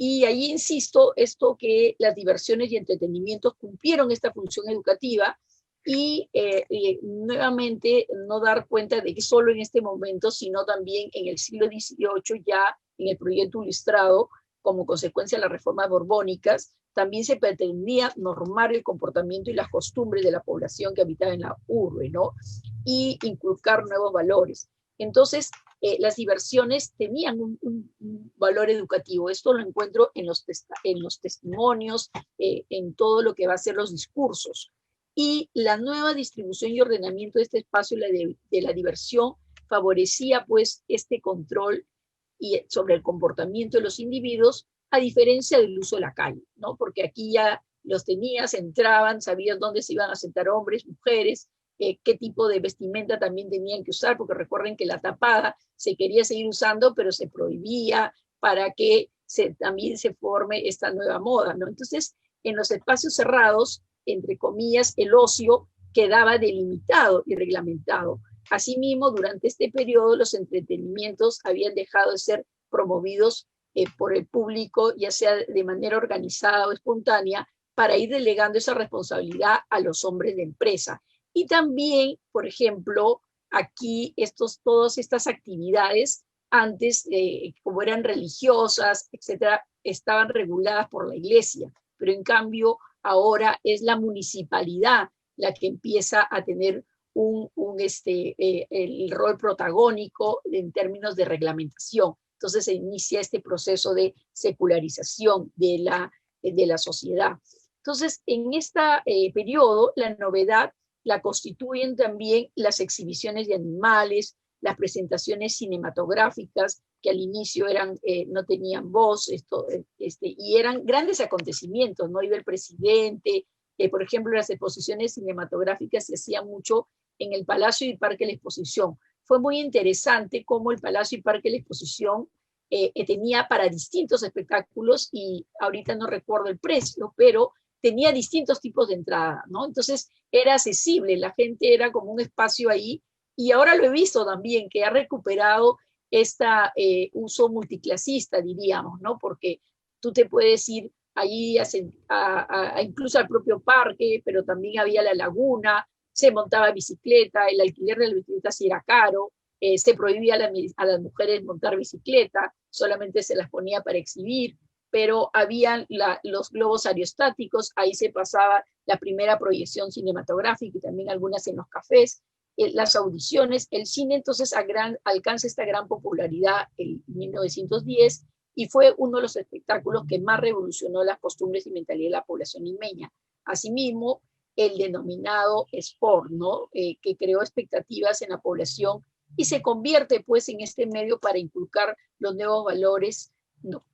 Speaker 2: y ahí insisto, esto que las diversiones y entretenimientos cumplieron esta función educativa y nuevamente no dar cuenta de que solo en este momento, sino también en el siglo XVIII, ya en el proyecto ilustrado, como consecuencia de las reformas borbónicas, también se pretendía normar el comportamiento y las costumbres de la población que habitaba en la urbe, ¿no? Y inculcar nuevos valores. Entonces, las diversiones tenían un valor educativo. Esto lo encuentro en los testimonios, en todo lo que va a ser los discursos. Y la nueva distribución y ordenamiento de este espacio de la diversión favorecía pues este control sobre el comportamiento de los individuos, a diferencia del uso de la calle, ¿no? Porque aquí ya los tenías, entraban, sabías dónde se iban a sentar hombres, mujeres, qué tipo de vestimenta también tenían que usar, porque recuerden que la tapada se quería seguir usando, pero se prohibía para que también se forme esta nueva moda, ¿no? Entonces, en los espacios cerrados, entre comillas, el ocio quedaba delimitado y reglamentado. Asimismo, durante este periodo, los entretenimientos habían dejado de ser promovidos por el público, ya sea de manera organizada o espontánea, para ir delegando esa responsabilidad a los hombres de empresa. Y también, por ejemplo, aquí todas estas actividades, antes, como eran religiosas, etcétera, estaban reguladas por la iglesia, pero en cambio ahora es la municipalidad la que empieza a tener el rol protagónico en términos de reglamentación. Entonces se inicia este proceso de secularización de la sociedad. Entonces, en este periodo, la novedad la constituyen también las exhibiciones de animales, las presentaciones cinematográficas, que al inicio no tenían voz, y eran grandes acontecimientos, ¿no? Iba el presidente, por ejemplo, las exposiciones cinematográficas se hacían mucho en el Palacio y Parque de la Exposición. Fue muy interesante cómo el Palacio y Parque de la Exposición tenía para distintos espectáculos, y ahorita no recuerdo el precio, pero tenía distintos tipos de entrada, ¿no? Entonces era accesible, la gente era como un espacio ahí, y ahora lo he visto también, que ha recuperado este uso multiclasista, diríamos, ¿no? Porque tú te puedes ir allí incluso al propio parque, pero también había la laguna, se montaba bicicleta, el alquiler de la bicicleta sí era caro, se prohibía a las mujeres montar bicicleta, solamente se las ponía para exhibir, pero habían los globos aerostáticos, ahí se pasaba la primera proyección cinematográfica y también algunas en los cafés, las audiciones, el cine entonces alcanza esta gran popularidad en 1910 y fue uno de los espectáculos que más revolucionó las costumbres y mentalidad de la población limeña. Asimismo, el denominado sport, ¿no? Que creó expectativas en la población y se convierte pues en este medio para inculcar los nuevos valores, ¿no?,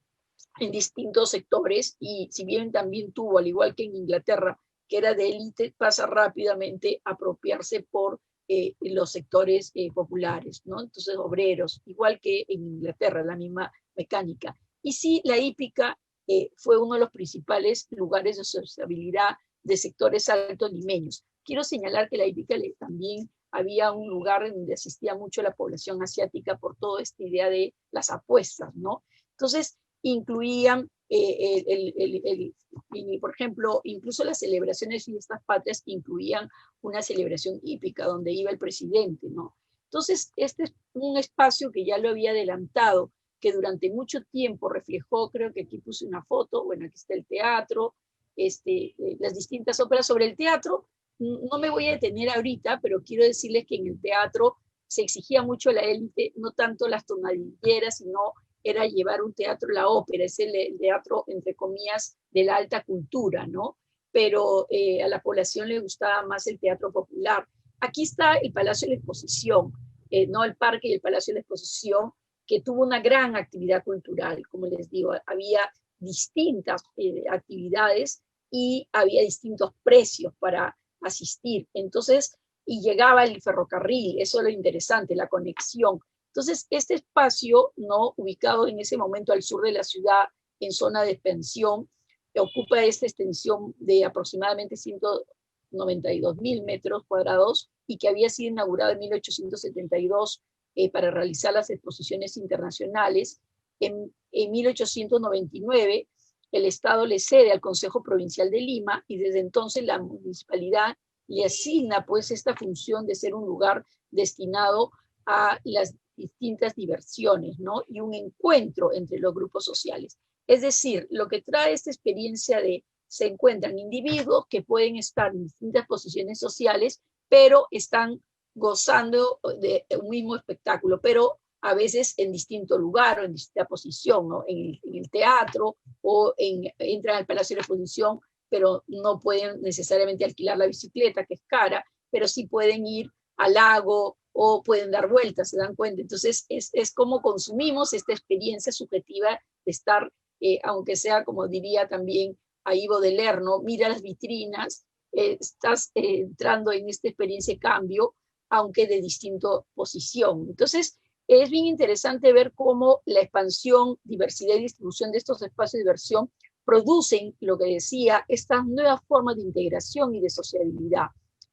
Speaker 2: en distintos sectores, y si bien también tuvo, al igual que en Inglaterra, que era de élite, pasa rápidamente a apropiarse por los sectores populares, ¿no? Entonces, obreros, igual que en Inglaterra, la misma mecánica. Y sí, la hípica fue uno de los principales lugares de sociabilidad de sectores altos limeños. Quiero señalar que la hípica también había un lugar donde asistía mucho la población asiática por toda esta idea de las apuestas, ¿no? Entonces, incluían, por ejemplo, incluso las celebraciones de fiestas patrias incluían una celebración hípica donde iba el presidente, ¿no? Entonces, este es un espacio que ya lo había adelantado, que durante mucho tiempo reflejó, creo que aquí puse una foto, bueno, aquí está el teatro, las distintas óperas. Sobre el teatro no me voy a detener ahorita, pero quiero decirles que en el teatro se exigía mucho a la élite, no tanto las tonadilleras, sino era llevar un teatro, la ópera, es el teatro, entre comillas, de la alta cultura, ¿no? Pero a la población le gustaba más el teatro popular. Aquí está el Palacio de la Exposición, ¿no? El parque y el Palacio de la Exposición, que tuvo una gran actividad cultural, como les digo, había distintas actividades y había distintos precios para asistir. Entonces, y llegaba el ferrocarril, eso es lo interesante, la conexión. Entonces, este espacio, ¿no? Ubicado en ese momento al sur de la ciudad, en zona de expansión, ocupa esta extensión de aproximadamente 192.000 metros cuadrados y que había sido inaugurado en 1872 para realizar las exposiciones internacionales. En 1899 el Estado le cede al Consejo Provincial de Lima y desde entonces la municipalidad le asigna pues esta función de ser un lugar destinado a las distintas diversiones, ¿no? Y un encuentro entre los grupos sociales. Es decir, lo que trae esta experiencia de se encuentran individuos que pueden estar en distintas posiciones sociales, pero están gozando de un mismo espectáculo, pero a veces en distinto lugar o en distinta posición, ¿no? En el teatro o entran al Palacio de la Exposición, pero no pueden necesariamente alquilar la bicicleta, que es cara, pero sí pueden ir al lago o pueden dar vueltas, se dan cuenta. Entonces, es como consumimos esta experiencia subjetiva de estar, aunque sea, como diría también ahí Baudelaire, ¿no? Mira las vitrinas, estás entrando en esta experiencia de cambio, aunque de distinta posición. Entonces, es bien interesante ver cómo la expansión, diversidad y distribución de estos espacios de diversión producen, lo que decía, estas nuevas formas de integración y de sociabilidad.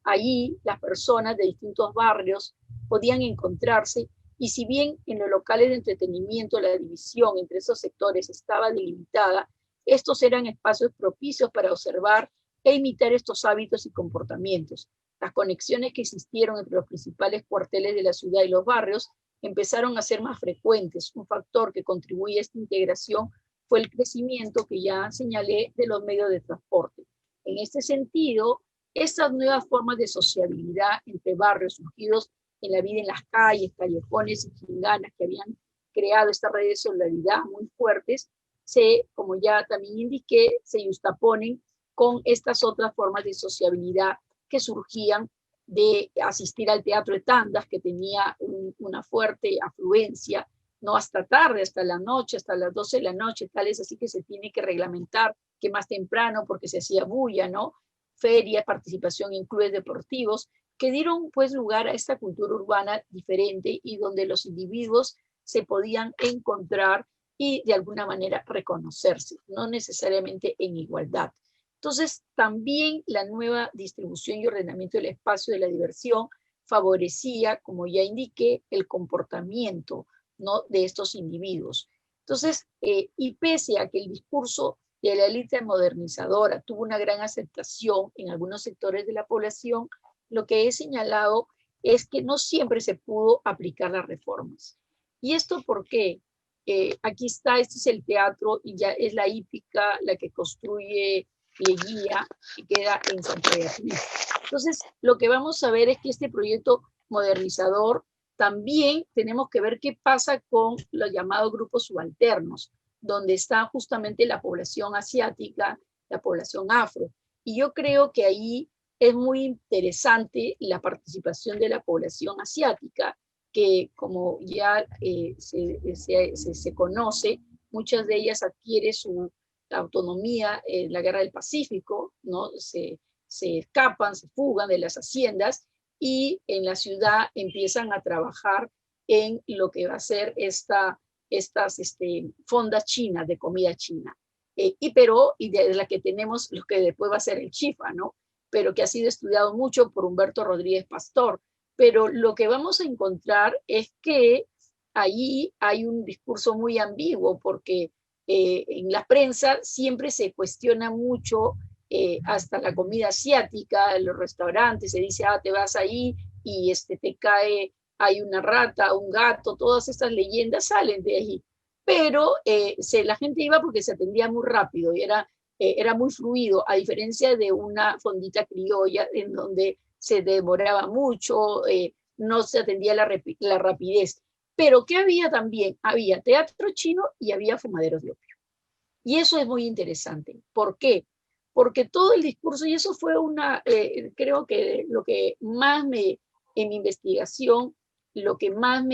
Speaker 2: Allí las personas de distintos barrios podían encontrarse y si bien en los locales de entretenimiento la división entre esos sectores estaba delimitada, estos eran espacios propicios para observar e imitar estos hábitos y comportamientos. Las conexiones que existieron entre los principales cuarteles de la ciudad y los barrios empezaron a ser más frecuentes. Un factor que contribuye a esta integración fue el crecimiento que ya señalé de los medios de transporte. En este sentido, estas nuevas formas de sociabilidad entre barrios surgidos en la vida en las calles, callejones y chinganas que habían creado esta red de solidaridad muy fuertes, como ya también indiqué, se justaponen con estas otras formas de sociabilidad que surgían de asistir al teatro de tandas, que tenía una fuerte afluencia, no hasta tarde, hasta la noche, hasta las 12 de la noche, tal es así que se tiene que reglamentar que más temprano porque se hacía bulla, ¿no? Ferias, participación en clubes deportivos, que dieron pues lugar a esta cultura urbana diferente y donde los individuos se podían encontrar y de alguna manera reconocerse, no necesariamente en igualdad. Entonces, también la nueva distribución y ordenamiento del espacio de la diversión favorecía, como ya indiqué, el comportamiento, ¿no? De estos individuos. Entonces, y pese a que el discurso de la élite modernizadora tuvo una gran aceptación en algunos sectores de la población, lo que he señalado es que no siempre se pudo aplicar las reformas. ¿Y esto por qué? Aquí está, este es el teatro y ya es la hípica la que construye Leguía, que queda en Santa Beatriz. Entonces, lo que vamos a ver es que este proyecto modernizador también tenemos que ver qué pasa con los llamados grupos subalternos, donde está justamente la población asiática, la población afro. Y yo creo que ahí es muy interesante la participación de la población asiática, que como ya se conoce, muchas de ellas adquieren su autonomía en la Guerra del Pacífico, ¿no? Se escapan, se fugan de las haciendas y en la ciudad empiezan a trabajar en lo que va a ser estas fondas chinas de comida china. Y de la que tenemos lo que después va a ser el chifa, ¿no? Pero que ha sido estudiado mucho por Humberto Rodríguez Pastor. Pero lo que vamos a encontrar es que allí hay un discurso muy ambiguo, porque en la prensa siempre se cuestiona mucho hasta la comida asiática, en los restaurantes, se dice, te vas ahí y te cae, hay una rata, un gato, todas estas leyendas salen de ahí. Pero la gente iba porque se atendía muy rápido y era muy fluido, a diferencia de una fondita criolla en donde se demoraba mucho, no se atendía la rapidez. Pero ¿qué había también? Había teatro chino y había fumaderos de opio. Y eso es muy interesante. ¿Por qué? Porque todo el discurso, y eso fue creo que lo que más en mi investigación, lo que más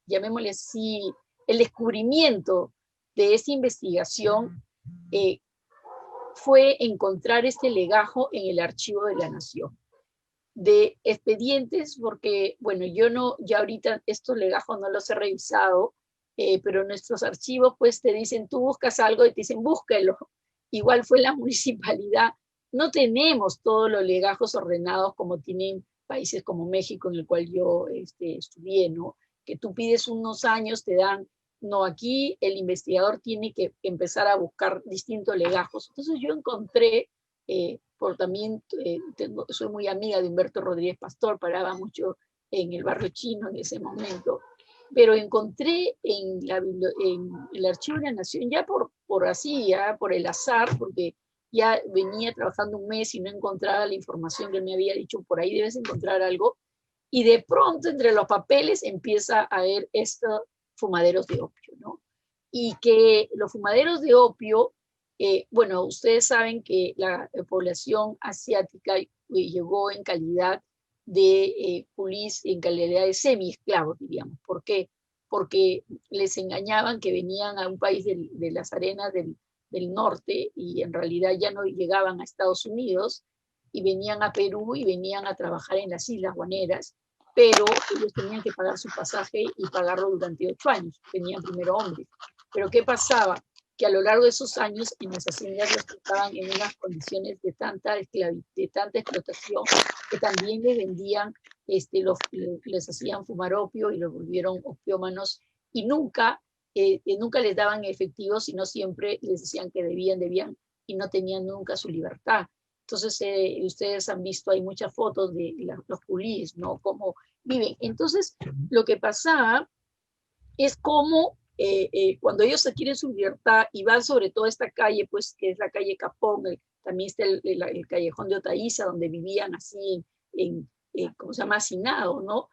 Speaker 2: llamémosle así, el descubrimiento de esta investigación fue encontrar este legajo en el Archivo de la Nación de expedientes, porque, bueno, ya ahorita estos legajos no los he revisado, pero nuestros archivos pues te dicen, tú buscas algo y te dicen, búscalo. Igual fue la municipalidad. No tenemos todos los legajos ordenados como tienen países como México, en el cual yo estudié, ¿no? Que tú pides unos años, te dan, no, aquí el investigador tiene que empezar a buscar distintos legajos. Entonces yo encontré también soy muy amiga de Humberto Rodríguez Pastor, paraba mucho en el barrio chino en ese momento, pero encontré en el Archivo de la Nación, ya por el azar, porque ya venía trabajando un mes y no encontraba la información que él me había dicho, por ahí debes encontrar algo, y de pronto entre los papeles empieza a ver estos fumaderos de opio, ¿no? Y que los fumaderos de opio, bueno, ustedes saben que la población asiática llegó en calidad de pulis, en calidad de semi-esclavos, diríamos. ¿Por qué? Porque les engañaban que venían a un país de las arenas del norte y en realidad ya no llegaban a Estados Unidos y venían a Perú y venían a trabajar en las Islas Guaneras, pero ellos tenían que pagar su pasaje y pagarlo durante 8 años. Tenían primero hombres. Pero ¿qué pasaba? Que a lo largo de esos años en las haciendas los estaban en unas condiciones de tanta explotación, que también les vendían, les hacían fumar opio y los volvieron opiómanos, y nunca les daban efectivo, sino siempre les decían que debían, y no tenían nunca su libertad. Entonces, ustedes han visto, hay muchas fotos de los culís, ¿no? Cómo viven. Entonces, lo que pasaba es como cuando ellos adquieren su libertad y van sobre toda esta calle, pues que es la calle Capón, también está el callejón de Otaiza, donde vivían así ¿cómo se llama? Hacinado, ¿no?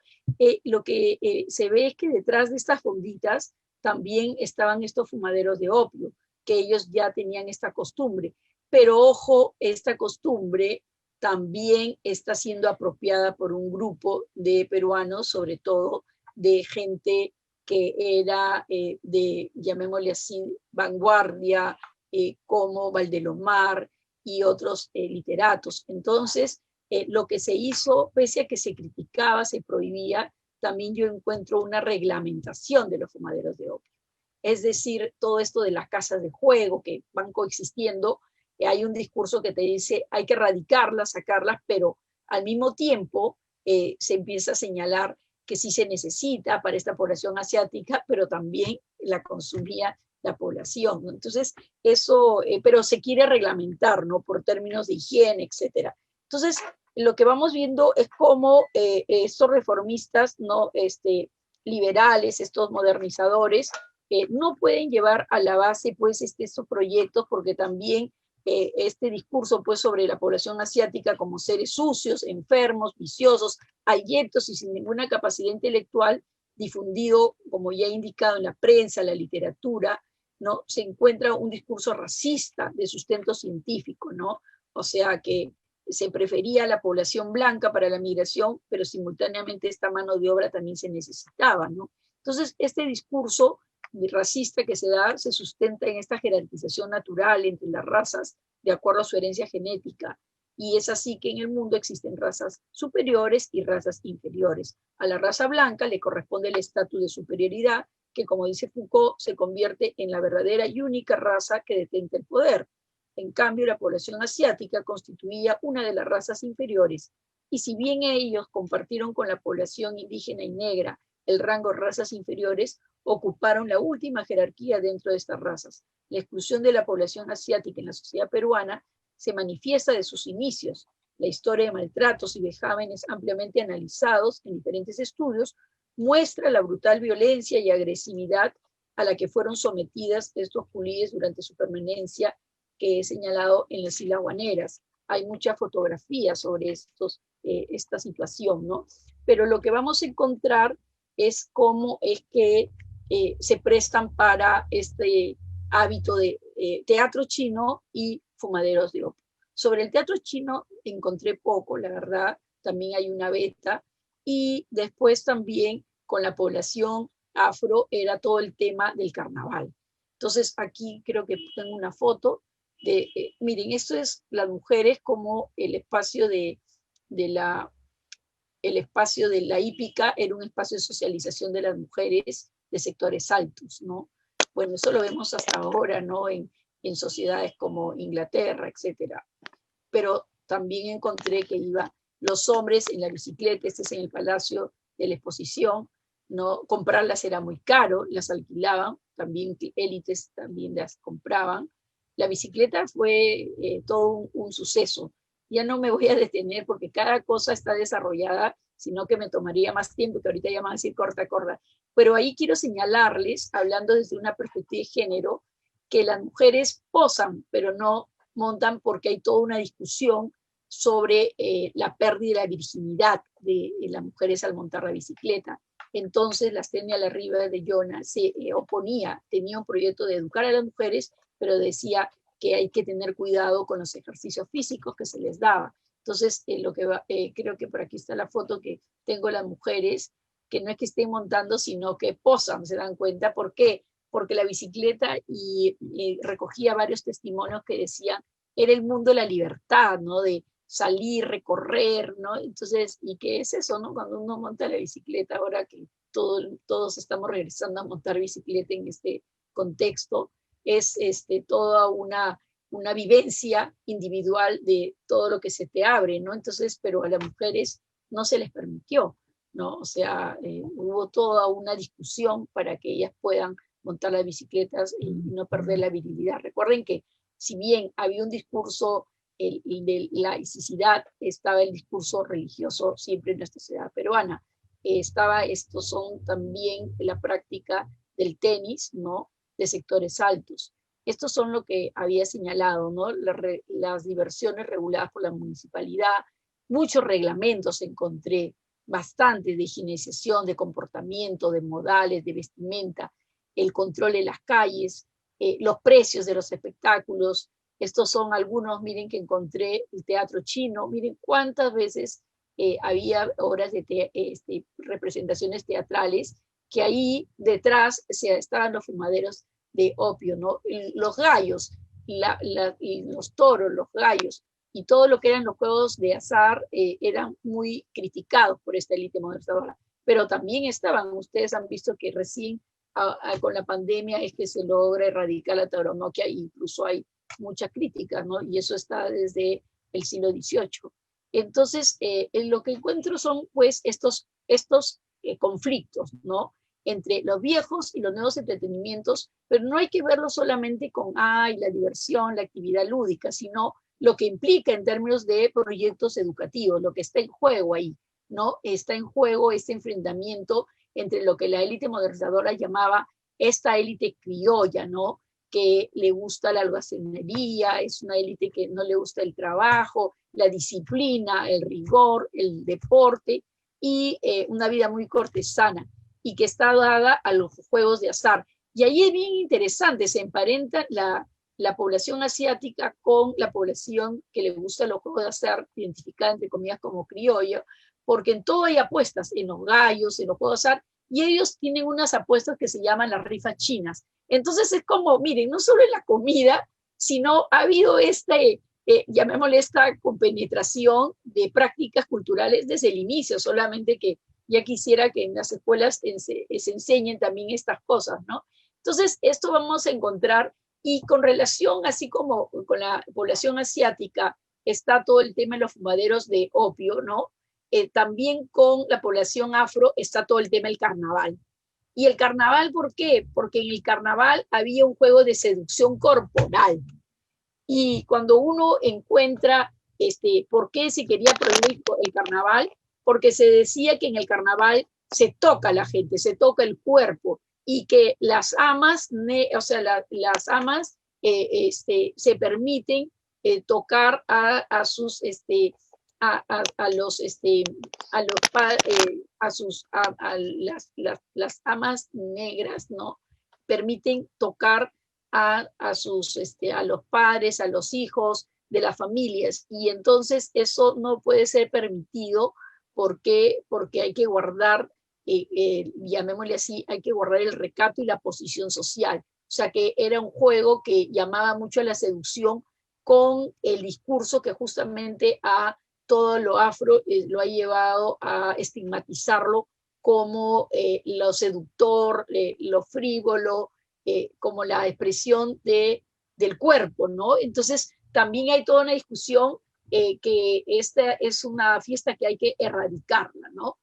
Speaker 2: Lo que se ve es que detrás de estas fonditas también estaban estos fumaderos de opio, que ellos ya tenían esta costumbre. Pero ojo, esta costumbre también está siendo apropiada por un grupo de peruanos, sobre todo de gente que era llamémosle así, vanguardia, como Valdelomar y otros literatos. Entonces, lo que se hizo, pese a que se criticaba, se prohibía, también yo encuentro una reglamentación de los fumaderos de opio. Es decir, todo esto de las casas de juego que van coexistiendo, hay un discurso que te dice hay que erradicarlas, sacarlas, pero al mismo tiempo se empieza a señalar que sí se necesita para esta población asiática, pero también la consumía la población, ¿no? Entonces, eso, pero se quiere reglamentar, ¿no? Por términos de higiene, etcétera. Entonces, lo que vamos viendo es cómo estos reformistas, ¿no? Liberales, estos modernizadores, no pueden llevar a la base, pues, estos proyectos, porque también este discurso, pues, sobre la población asiática como seres sucios, enfermos, viciosos, ayetos y sin ninguna capacidad intelectual, difundido, como ya he indicado, en la prensa, la literatura, ¿no? Se encuentra un discurso racista de sustento científico, ¿no? O sea que se prefería la población blanca para la migración, pero simultáneamente esta mano de obra también se necesitaba, ¿no? Entonces, este discurso racista que se da se sustenta en esta jerarquización natural entre las razas de acuerdo a su herencia genética, y es así que en el mundo existen razas superiores y razas inferiores. A la raza blanca le corresponde el estatus de superioridad, que, como dice Foucault, se convierte en la verdadera y única raza que detenta el poder. En cambio, la población asiática constituía una de las razas inferiores, y si bien ellos compartieron con la población indígena y negra el rango de razas inferiores, ocuparon la última jerarquía dentro de estas razas. La exclusión de la población asiática en la sociedad peruana se manifiesta de sus inicios. La historia de maltratos y vejámenes ampliamente analizados en diferentes estudios muestra la brutal violencia y agresividad a la que fueron sometidas estos culíes durante su permanencia, que he señalado en las Islas Guaneras. Hay mucha fotografía sobre esta situación, ¿no? pero lo que vamos a encontrar es cómo es que se prestan para este hábito de teatro chino y fumaderos de opio. Sobre el teatro chino encontré poco, la verdad, también hay una beta, y después también con la población afro era todo el tema del carnaval. Entonces aquí creo que tengo una foto de, miren, esto es las mujeres como el espacio el espacio de la hípica era un espacio de socialización de las mujeres de sectores altos, ¿no? Bueno, eso lo vemos hasta ahora, ¿no? En sociedades como Inglaterra, etcétera. Pero también encontré que iban los hombres en la bicicleta, este es en el Palacio de la Exposición, ¿no? Comprarlas era muy caro, las alquilaban, también élites también las compraban. La bicicleta fue todo un suceso. Ya no me voy a detener porque cada cosa está desarrollada, sino que me tomaría más tiempo, que ahorita ya me van a decir corta, corta. Pero ahí quiero señalarles, hablando desde una perspectiva de género, que las mujeres posan, pero no montan porque hay toda una discusión sobre la pérdida de la virginidad de las mujeres al montar la bicicleta. Entonces la Stenia Larriva de Jona se oponía, tenía un proyecto de educar a las mujeres, pero decía que hay que tener cuidado con los ejercicios físicos que se les daba. Entonces, creo que por aquí está la foto que tengo de las mujeres, que no es que estén montando, sino que posan, se dan cuenta. ¿Por qué? Porque la bicicleta, y recogía varios testimonios que decían, era el mundo de la libertad, ¿no? De salir, recorrer, ¿no? Entonces, ¿y qué es eso, no? Cuando uno monta la bicicleta, ahora que todos estamos regresando a montar bicicleta en este contexto, es toda una vivencia individual de todo lo que se te abre, ¿no? Entonces, pero a las mujeres no se les permitió, ¿no? O sea, hubo toda una discusión para que ellas puedan montar las bicicletas y no perder la virilidad. Recuerden que si bien había un discurso de laicidad, estaba el discurso religioso siempre en nuestra sociedad peruana. Estos son también la práctica del tenis, ¿no? De sectores altos. Estos son lo que había señalado, ¿no? Las diversiones reguladas por la municipalidad, muchos reglamentos encontré, bastante de higienización, de comportamiento, de modales, de vestimenta, el control de las calles, los precios de los espectáculos. Estos son algunos, miren que encontré el teatro chino, miren cuántas veces había obras de representaciones teatrales, que ahí detrás estaban los fumaderos de opio, ¿no? Los gallos, y los toros, los gallos, y todo lo que eran los juegos de azar eran muy criticados por esta élite modernizadora. Pero también estaban, ustedes han visto que recién con la pandemia es que se logra erradicar la tauromaquia, e incluso hay mucha crítica, ¿no? Y eso está desde el siglo XVIII. Entonces, lo que encuentro son, pues, estos conflictos, ¿no? Entre los viejos y los nuevos entretenimientos, pero no hay que verlo solamente con, la diversión, la actividad lúdica, sino lo que implica en términos de proyectos educativos, lo que está en juego ahí, ¿no? Está en juego este enfrentamiento entre lo que la élite modernizadora llamaba esta élite criolla, ¿no? Que le gusta la albacenería, es una élite que no le gusta el trabajo, la disciplina, el rigor, el deporte y una vida muy cortesana, y que está dada a los juegos de azar. Y ahí es bien interesante, se emparenta la población asiática con la población que le gusta los juegos de azar, identificada entre comillas como criollo, porque en todo hay apuestas, en los gallos, en los juegos de azar, y ellos tienen unas apuestas que se llaman las rifas chinas. Entonces es como, miren, no solo en la comida, sino ha habido llamémosle esta compenetración de prácticas culturales desde el inicio, solamente que ya quisiera que en las escuelas se enseñen también estas cosas, ¿no? Entonces, esto vamos a encontrar, y con relación, así como con la población asiática, está todo el tema de los fumaderos de opio, ¿no? También con la población afro está todo el tema del carnaval. ¿Y el carnaval por qué? Porque en el carnaval había un juego de seducción corporal. Y cuando uno encuentra por qué se quería prohibir el carnaval, porque se decía que en el carnaval se toca a la gente, se toca el cuerpo, y que las amas, las amas se permiten tocar a sus a los, las amas negras, ¿no? Permiten tocar a los padres, a los hijos de las familias, y entonces eso no puede ser permitido porque hay que guardar, llamémosle así, hay que guardar el recato y la posición social. O sea que era un juego que llamaba mucho a la seducción con el discurso que justamente a todo lo afro lo ha llevado a estigmatizarlo como lo seductor, lo frívolo, como la expresión del cuerpo, ¿no? Entonces, también hay toda una discusión que esta es una fiesta que hay que erradicarla, ¿no?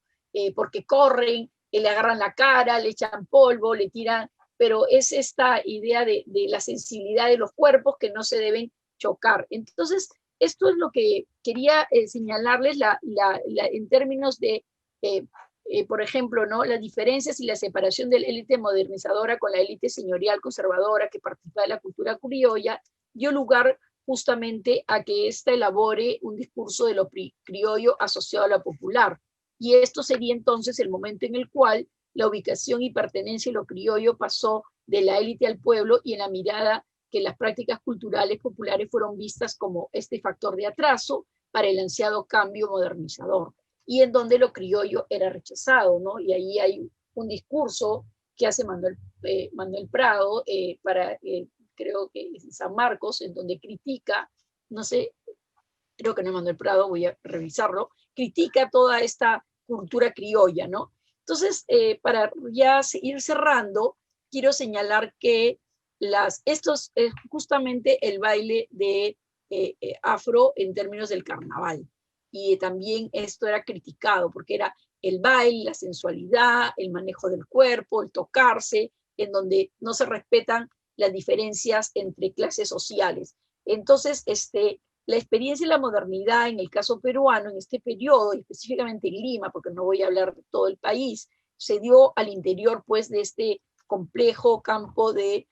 Speaker 2: Porque corren, le agarran la cara, le echan polvo, le tiran, pero es esta idea de la sensibilidad de los cuerpos que no se deben chocar. Entonces, esto es lo que quería señalarles en términos de, por ejemplo, ¿no? Las diferencias y la separación de la élite modernizadora con la élite señorial conservadora que participa de la cultura criolla, dio lugar justamente a que ésta elabore un discurso de lo criollo asociado a lo popular. Y esto sería entonces el momento en el cual la ubicación y pertenencia de lo criollo pasó de la élite al pueblo, y en la mirada que las prácticas culturales populares fueron vistas como este factor de atraso para el ansiado cambio modernizador, y en donde lo criollo era rechazado, ¿no? Y ahí hay un discurso que hace Manuel Prado creo que en San Marcos, en donde critica, no sé, creo que no es Manuel Prado, voy a revisarlo, critica toda esta cultura criolla, ¿no? Entonces, para ya ir cerrando, quiero señalar que estos es justamente el baile de afro en términos del carnaval. Y también esto era criticado porque era el baile, la sensualidad, el manejo del cuerpo, el tocarse, en donde no se respetan las diferencias entre clases sociales. Entonces, la experiencia y la modernidad en el caso peruano, en este periodo, específicamente en Lima, porque no voy a hablar de todo el país, se dio al interior pues de este complejo campo de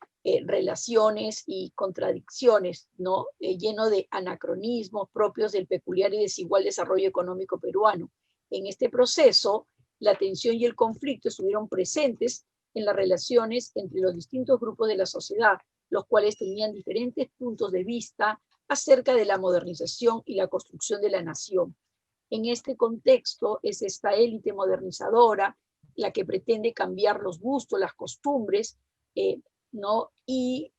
Speaker 2: relaciones y contradicciones, ¿no? Lleno de anacronismos propios del peculiar y desigual desarrollo económico peruano. En este proceso, la tensión y el conflicto estuvieron presentes en las relaciones entre los distintos grupos de la sociedad, los cuales tenían diferentes puntos de vista acerca de la modernización y la construcción de la nación. En este contexto es esta élite modernizadora la que pretende cambiar los gustos, las costumbres, ¿no? Y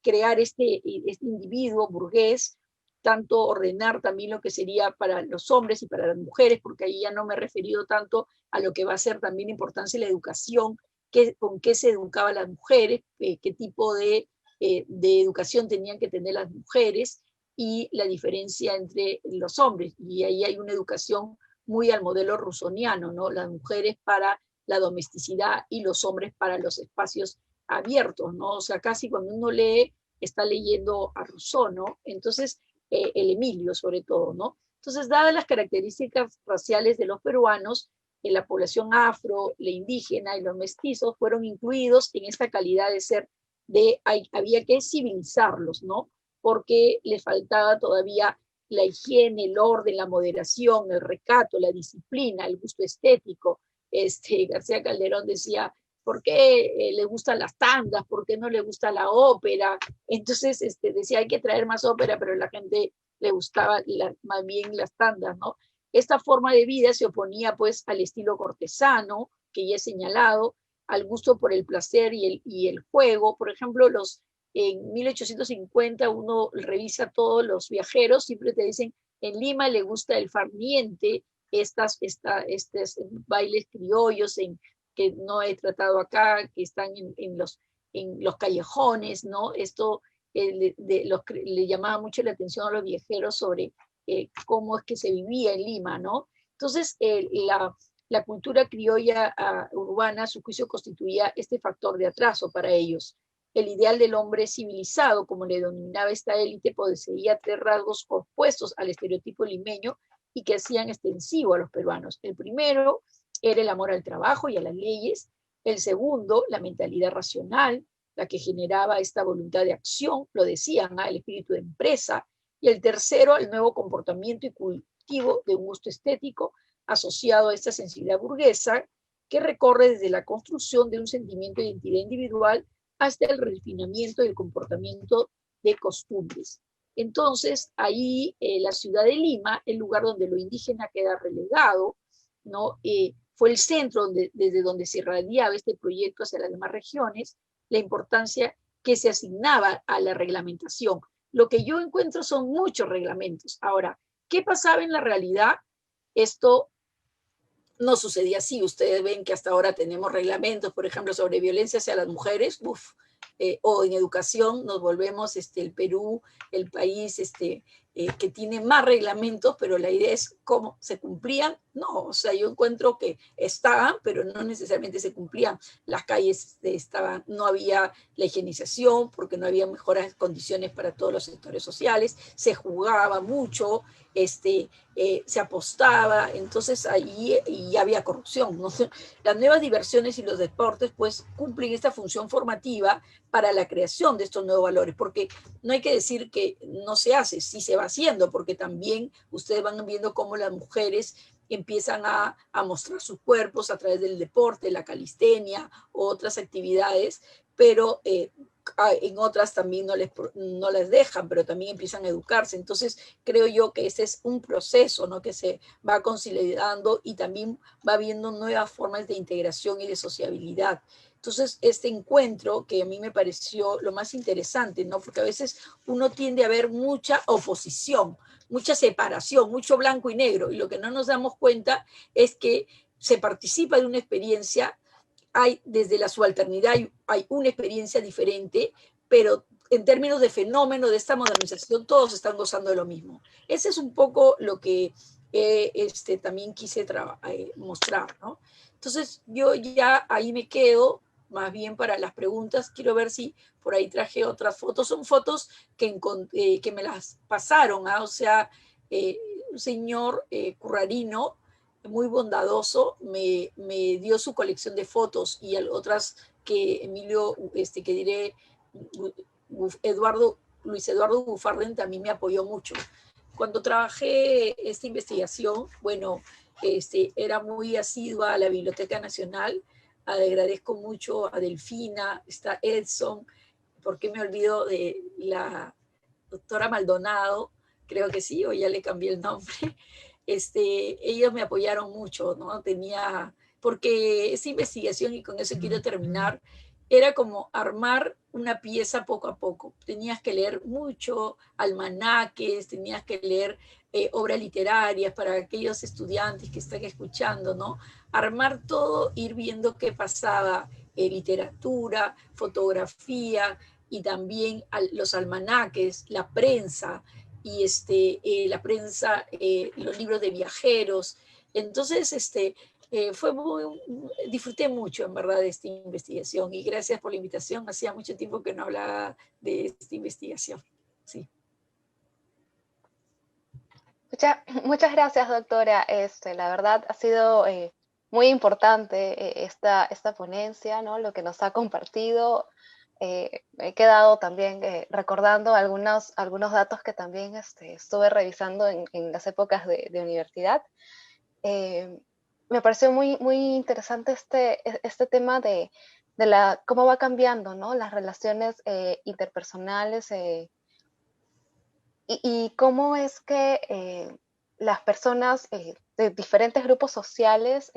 Speaker 2: crear este individuo burgués, tanto ordenar también lo que sería para los hombres y para las mujeres, porque ahí ya no me he referido tanto a lo que va a ser también importancia la educación, con qué se educaba a las mujeres, qué tipo de educación tenían que tener las mujeres, y la diferencia entre los hombres. Y ahí hay una educación muy al modelo rusoniano, ¿no? Las mujeres para la domesticidad y los hombres para los espacios abiertos, ¿no? O sea, casi cuando uno lee, está leyendo a Rousseau, ¿no? Entonces, el Emilio sobre todo, ¿no? Entonces, dadas las características raciales de los peruanos, la población afro, la indígena y los mestizos fueron incluidos en esta calidad de ser había que civilizarlos, ¿no? Porque les faltaba todavía la higiene, el orden, la moderación, el recato, la disciplina, el gusto estético. García Calderón decía, ¿por qué le gustan las tandas? ¿Por qué no le gusta la ópera? Entonces decía, hay que traer más ópera, pero a la gente le gustaba más bien las tandas, ¿no? Esta forma de vida se oponía pues al estilo cortesano, que ya he señalado, al gusto por el placer y el juego. Por ejemplo, en 1850 uno revisa todos los viajeros, siempre te dicen, en Lima le gusta el farniente, estos bailes criollos que no he tratado acá, que están en los callejones, ¿no? Esto le llamaba mucho la atención a los viajeros sobre cómo es que se vivía en Lima, ¿no? Entonces, la cultura criolla urbana, a su juicio, constituía este factor de atraso para ellos. El ideal del hombre civilizado, como le denominaba esta élite, poseía tres rasgos opuestos al estereotipo limeño y que hacían extensivo a los peruanos. El primero era el amor al trabajo y a las leyes. El segundo, la mentalidad racional, la que generaba esta voluntad de acción, lo decían, el espíritu de empresa. Y el tercero, el nuevo comportamiento constructivo de un gusto estético asociado a esta sensibilidad burguesa que recorre desde la construcción de un sentimiento de identidad individual hasta el refinamiento del comportamiento de costumbres. Entonces, ahí la ciudad de Lima, el lugar donde lo indígena queda relegado, ¿no? Fue el centro desde donde se irradiaba este proyecto hacia las demás regiones, la importancia que se asignaba a la reglamentación. Lo que yo encuentro son muchos reglamentos. Ahora, ¿qué pasaba en la realidad? Esto no sucedía así. Ustedes ven que hasta ahora tenemos reglamentos, por ejemplo, sobre violencia hacia las mujeres, o en educación nos volvemos el Perú, el país que tiene más reglamentos, pero la idea es cómo se cumplían. No, o sea, yo encuentro que estaban, pero no necesariamente se cumplían. Las calles estaban, no había la higienización, porque no había mejores condiciones para todos los sectores sociales, se jugaba mucho, se apostaba, entonces ahí y había corrupción, ¿no? Las nuevas diversiones y los deportes pues cumplen esta función formativa para la creación de estos nuevos valores, porque no hay que decir que no se hace, sí se va haciendo, porque también ustedes van viendo cómo las mujeres empiezan a mostrar sus cuerpos a través del deporte, la calistenia, otras actividades, pero en otras también no les dejan, pero también empiezan a educarse. Entonces, creo yo que ese es un proceso, ¿no? Que se va consolidando y también va viendo nuevas formas de integración y de sociabilidad. Entonces, este encuentro que a mí me pareció lo más interesante, ¿no? Porque a veces uno tiende a ver mucha oposición, mucha separación, mucho blanco y negro, y lo que no nos damos cuenta es que se participa de una experiencia, hay desde la subalternidad hay una experiencia diferente, pero en términos de fenómeno de esta modernización, todos están gozando de lo mismo. Ese es un poco lo que también quise mostrar, ¿no? Entonces, yo ya ahí me quedo, más bien para las preguntas. Quiero ver si por ahí traje otras fotos. Son fotos que me las pasaron, ¿ah? O sea, un señor currarino, muy bondadoso, me dio su colección de fotos y otras que Emilio, que diré, Luis Eduardo Bufarden también me apoyó mucho. Cuando trabajé esta investigación, bueno, era muy asidua a la Biblioteca Nacional. Agradezco mucho a Delfina, está Edson, ¿por qué me olvido de la doctora Maldonado? Creo que sí, o ya le cambié el nombre. Ellos me apoyaron mucho, ¿no? Porque esa investigación, y con eso quiero terminar, era como armar una pieza poco a poco. Tenías que leer mucho almanaques, tenías que leer obras literarias para aquellos estudiantes que están escuchando, ¿no? Armar todo, ir viendo qué pasaba, literatura, fotografía, y también los almanaques, la prensa, y la prensa, los libros de viajeros. Entonces, disfruté mucho en verdad de esta investigación, y gracias por la invitación. Hacía mucho tiempo que no hablaba de esta investigación. Sí.
Speaker 1: Muchas gracias, doctora. La verdad ha sido muy importante esta ponencia, ¿no? Lo que nos ha compartido. He quedado también recordando algunos datos que también estuve revisando en las épocas de universidad. Me pareció muy interesante este tema de cómo va cambiando, ¿no? Las relaciones interpersonales, y cómo es que las personas de diferentes grupos sociales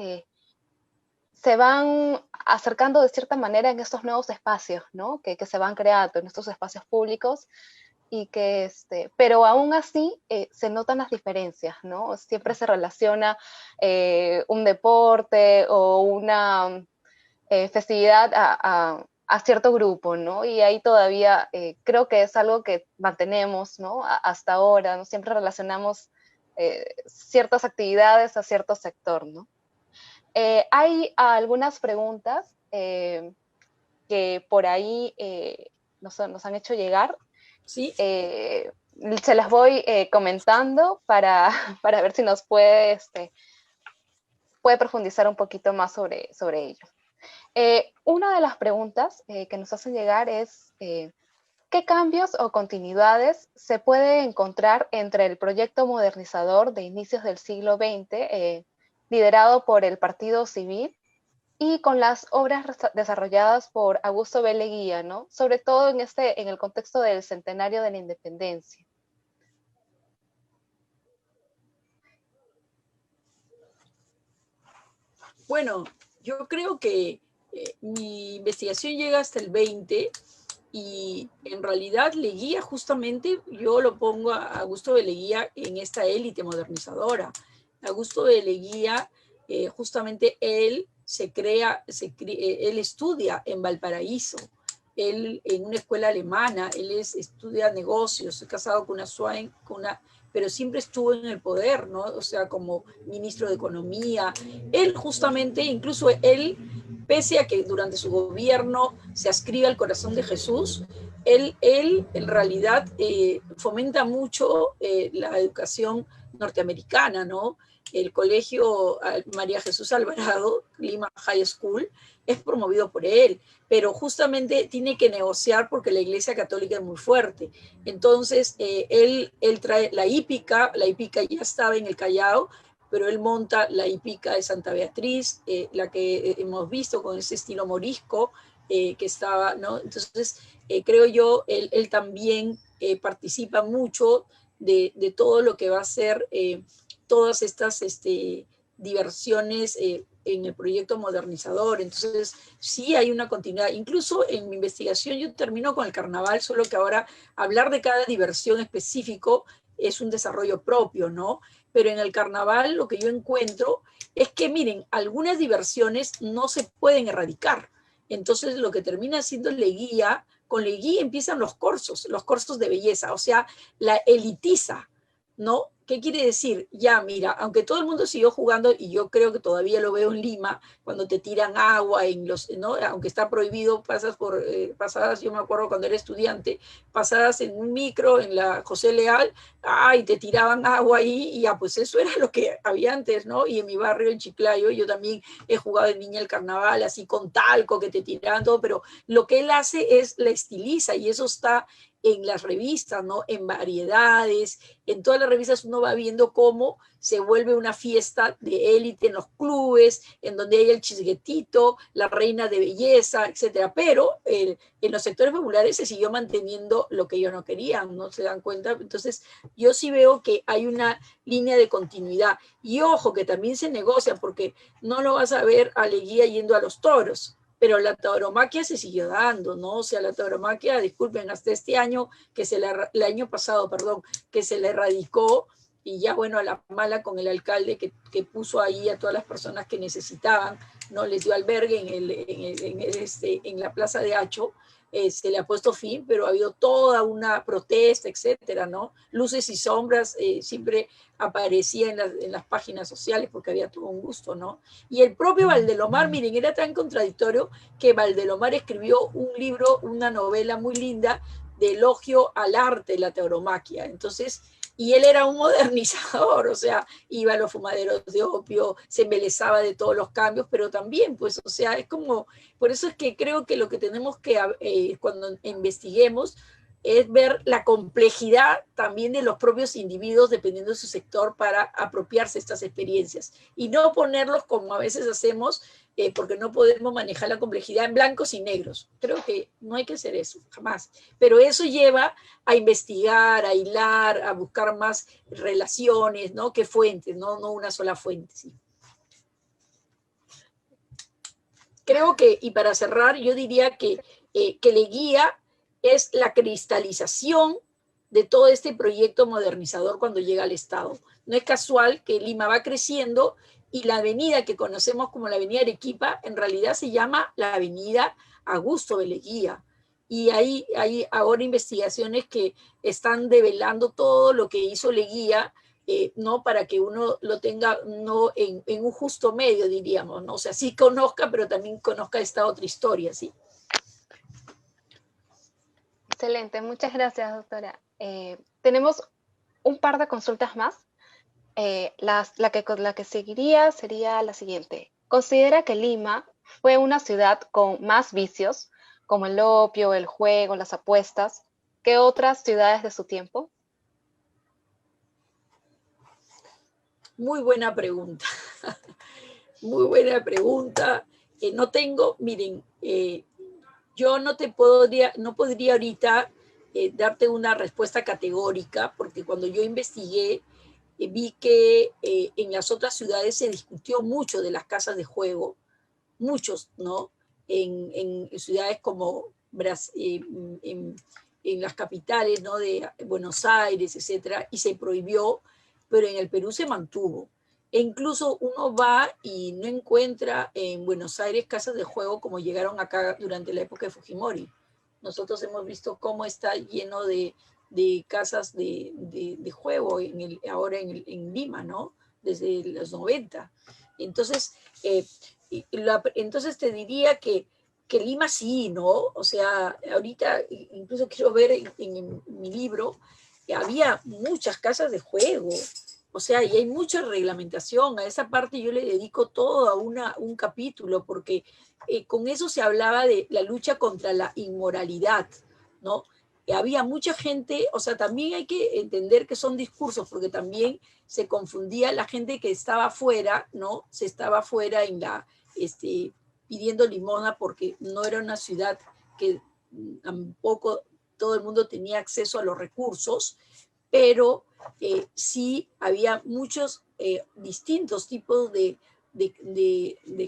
Speaker 1: se van acercando de cierta manera en estos nuevos espacios, ¿no? Que se van creando en estos espacios públicos, y pero aún así se notan las diferencias, ¿no? Siempre se relaciona un deporte o una festividad a cierto grupo, ¿no? Y ahí todavía creo que es algo que mantenemos, ¿no? Hasta ahora, ¿no? Siempre relacionamos ciertas actividades a cierto sector, ¿no? Hay algunas preguntas que por ahí nos han hecho llegar.
Speaker 2: ¿Sí?
Speaker 1: Se las voy comentando para ver si nos puede profundizar un poquito más sobre ello. Una de las preguntas que nos hacen llegar es, ¿Qué cambios o continuidades se puede encontrar entre el proyecto modernizador de inicios del siglo XX, liderado por el Partido Civil, y con las obras desarrolladas por Augusto B. Leguía, ¿no? Sobre todo en el contexto del centenario de la independencia?
Speaker 2: Bueno, yo creo que mi investigación llega hasta el 20 y en realidad Leguía justamente, yo lo pongo a Augusto de Leguía en esta élite modernizadora. Augusto de Leguía, justamente él él estudia en Valparaíso, él en una escuela alemana, estudia negocios, casado con una Swain, pero siempre estuvo en el poder, ¿no? O sea, como ministro de Economía. Él justamente, incluso él, pese a que durante su gobierno se ascribe al corazón de Jesús, él en realidad fomenta mucho la educación norteamericana, ¿no? El colegio María Jesús Alvarado, Lima High School, es promovido por él, pero justamente tiene que negociar porque la Iglesia Católica es muy fuerte. Entonces, él trae la hípica ya estaba en el Callao, pero él monta la hípica de Santa Beatriz, la que hemos visto con ese estilo morisco que estaba, ¿no? Entonces, creo yo, él también participa mucho de, todo lo que va a ser todas estas diversiones en el proyecto modernizador. Entonces, sí hay una continuidad. Incluso en mi investigación yo termino con el carnaval, solo que ahora hablar de cada diversión específico es un desarrollo propio, ¿no? Pero en el carnaval lo que yo encuentro es que, miren, algunas diversiones no se pueden erradicar. Entonces, lo que termina siendo Leguía, con Leguía empiezan los cursos de belleza, o sea, la elitiza, ¿no? ¿Qué quiere decir? Ya, mira, aunque todo el mundo siguió jugando, y yo creo que todavía lo veo en Lima, cuando te tiran agua, ¿no? Aunque está prohibido, pasadas, yo me acuerdo cuando era estudiante, pasadas en un micro, en la José Leal, ay, te tiraban agua ahí, y ya, pues eso era lo que había antes, ¿no? Y en mi barrio, en Chiclayo, yo también he jugado de niña el carnaval, así con talco, que te tiraban todo, pero lo que él hace es la estiliza, y eso está en las revistas, ¿no? En variedades, en todas las revistas uno va viendo cómo se vuelve una fiesta de élite en los clubes, en donde hay el chisguetito, la reina de belleza, etcétera. Pero en los sectores populares se siguió manteniendo lo que ellos no querían, ¿no? ¿Se dan cuenta? Entonces, yo sí veo que hay una línea de continuidad. Y ojo, que también se negocia, porque no lo vas a ver a Leguía yendo a los toros, pero la tauromaquia se siguió dando, ¿no? O sea, la tauromaquia, disculpen, hasta este año, el año pasado, perdón, que se le erradicó, y ya, bueno, a la mala con el alcalde que puso ahí a todas las personas que necesitaban, ¿no? Les dio albergue en la Plaza de Hacho, se le ha puesto fin, pero ha habido toda una protesta, etcétera, ¿no? Luces y sombras siempre aparecía en las páginas sociales porque había todo un gusto, ¿no? Y el propio Valdelomar, miren, era tan contradictorio que Valdelomar escribió un libro, una novela muy linda de elogio al arte de la tauromaquia. Entonces, y él era un modernizador, o sea, iba a los fumaderos de opio, se embelezaba de todos los cambios, pero también, pues, o sea, es como, por eso es que creo que lo que tenemos que, cuando investiguemos, es ver la complejidad también de los propios individuos dependiendo de su sector para apropiarse de estas experiencias y no ponerlos como a veces hacemos porque no podemos manejar la complejidad en blancos y negros. Creo que no hay que hacer eso, jamás. Pero eso lleva a investigar, a hilar, a buscar más relaciones, ¿no? ¿Qué fuentes? No una sola fuente, sí. Creo que, y para cerrar, yo diría que Leguía es la cristalización de todo este proyecto modernizador cuando llega al Estado. No es casual que Lima va creciendo y la avenida que conocemos como la avenida Arequipa en realidad se llama la avenida Augusto de Leguía. Y hay ahora investigaciones que están develando todo lo que hizo Leguía, no para que uno lo tenga no en un justo medio, diríamos, ¿no? O sea, sí conozca, pero también conozca esta otra historia, ¿sí?
Speaker 1: Excelente, muchas gracias, doctora. Tenemos un par de consultas más. La que seguiría sería la siguiente. ¿Considera que Lima fue una ciudad con más vicios, como el opio, el juego, las apuestas, ¿Qué otras ciudades de su tiempo?
Speaker 2: Muy buena pregunta. Muy buena pregunta. No tengo, miren, yo no podría ahorita darte una respuesta categórica, porque cuando yo investigué, vi que en las otras ciudades se discutió mucho de las casas de juego, muchos, ¿no? En ciudades como en las capitales, ¿no? De Buenos Aires, etcétera, y se prohibió, pero en el Perú se mantuvo. E incluso uno va y no encuentra en Buenos Aires casas de juego como llegaron acá durante la época de Fujimori. Nosotros hemos visto cómo está lleno de casas de juego ahora en Lima, ¿no? Desde los 90. Entonces, entonces te diría que Lima sí, ¿no? O sea, ahorita incluso quiero ver en mi libro que había muchas casas de juego, o sea, y hay mucha reglamentación. A esa parte yo le dedico todo a un capítulo, porque con eso se hablaba de la lucha contra la inmoralidad, ¿no? Había mucha gente, o sea, también hay que entender que son discursos, porque también se confundía la gente que estaba afuera, ¿no? Se estaba afuera pidiendo limosna porque no era una ciudad que tampoco todo el mundo tenía acceso a los recursos, pero sí había muchos distintos tipos de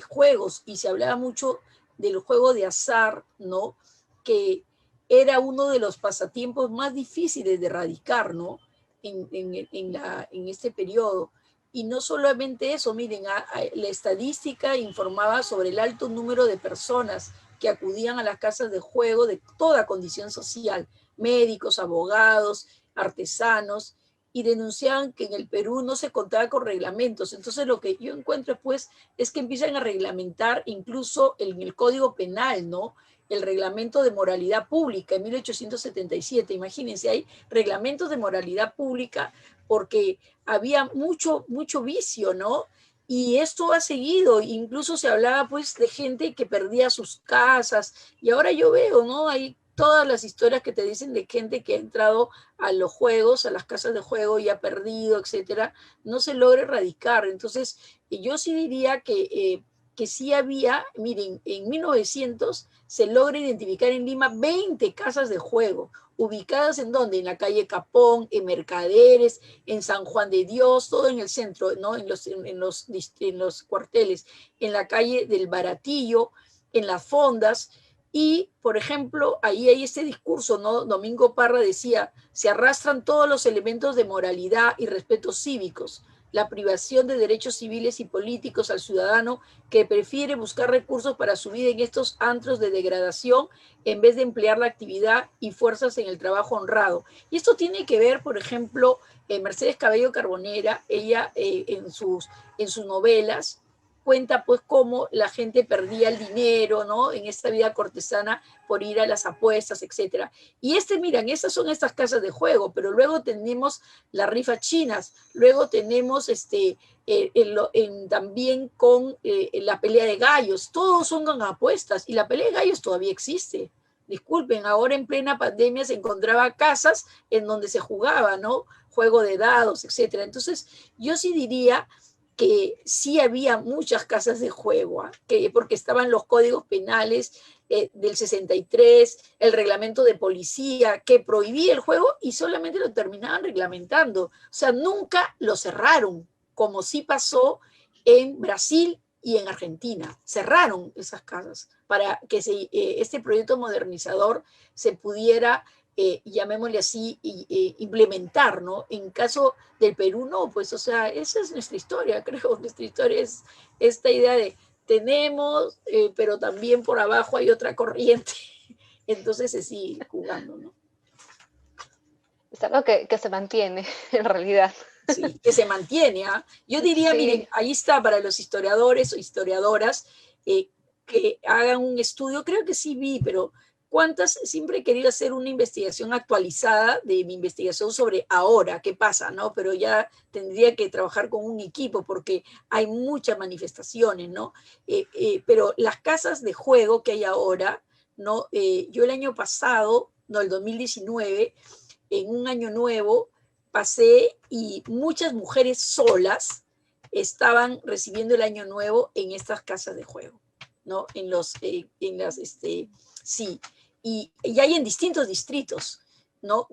Speaker 2: juegos, y se hablaba mucho del juego de azar, ¿no? Que era uno de los pasatiempos más difíciles de erradicar, ¿no? En este periodo. Y no solamente eso, miren, la estadística informaba sobre el alto número de personas que acudían a las casas de juego de toda condición social, médicos, abogados, artesanos, y denunciaban que en el Perú no se contaba con reglamentos. Entonces lo que yo encuentro pues es que empiezan a reglamentar incluso en el Código Penal, ¿no? El reglamento de moralidad pública en 1877. Imagínense, hay reglamentos de moralidad pública porque había mucho vicio, ¿no? Y esto ha seguido, incluso se hablaba pues de gente que perdía sus casas, y ahora yo veo, ¿no? Hay todas las historias que te dicen de gente que ha entrado a los juegos, a las casas de juego y ha perdido, etcétera, no se logra erradicar. Entonces, yo sí diría que sí había, miren, en 1900 se logra identificar en Lima 20 casas de juego, ubicadas en donde, en la calle Capón, en Mercaderes, en San Juan de Dios, todo en el centro, ¿no? En los cuarteles, en la calle del Baratillo, en las fondas. Y, por ejemplo, ahí hay este discurso, ¿no? Domingo Parra decía, se arrastran todos los elementos de moralidad y respetos cívicos, la privación de derechos civiles y políticos al ciudadano que prefiere buscar recursos para su vida en estos antros de degradación en vez de emplear la actividad y fuerzas en el trabajo honrado. Y esto tiene que ver, por ejemplo, Mercedes Cabello Carbonera, ella en sus novelas, cuenta pues cómo la gente perdía el dinero, ¿no? En esta vida cortesana por ir a las apuestas, etcétera. Y miran, estas son estas casas de juego, pero luego tenemos las rifas chinas, luego tenemos también con la pelea de gallos, todos son apuestas, y la pelea de gallos todavía existe. Disculpen, ahora en plena pandemia se encontraba casas en donde se jugaba, ¿no? Juego de dados, etcétera. Entonces, yo sí diría que sí había muchas casas de juego, porque estaban los códigos penales del 63, el reglamento de policía que prohibía el juego y solamente lo terminaban reglamentando. O sea, nunca lo cerraron, como sí pasó en Brasil y en Argentina. Cerraron esas casas para que este proyecto modernizador se pudiera llamémosle así, implementar, ¿no? En caso del Perú, no, pues, o sea, esa es nuestra historia, creo. Nuestra historia es esta idea de tenemos, pero también por abajo hay otra corriente. Entonces se sigue jugando, ¿no?
Speaker 1: Es algo que se mantiene, en realidad.
Speaker 2: Sí, que se mantiene. ¿Ah? Yo diría,
Speaker 1: Sí.
Speaker 2: miren, ahí está para los historiadores o historiadoras que hagan un estudio, creo que sí vi, pero siempre he querido hacer una investigación actualizada de mi investigación sobre ahora, qué pasa, ¿no? Pero ya tendría que trabajar con un equipo porque hay muchas manifestaciones, ¿no? Pero las casas de juego que hay ahora, ¿no? Yo el año pasado no, el 2019, en un año nuevo, pasé y muchas mujeres solas estaban recibiendo el año nuevo en estas casas de juego, ¿no? Sí, y hay en distintos distritos, ¿no?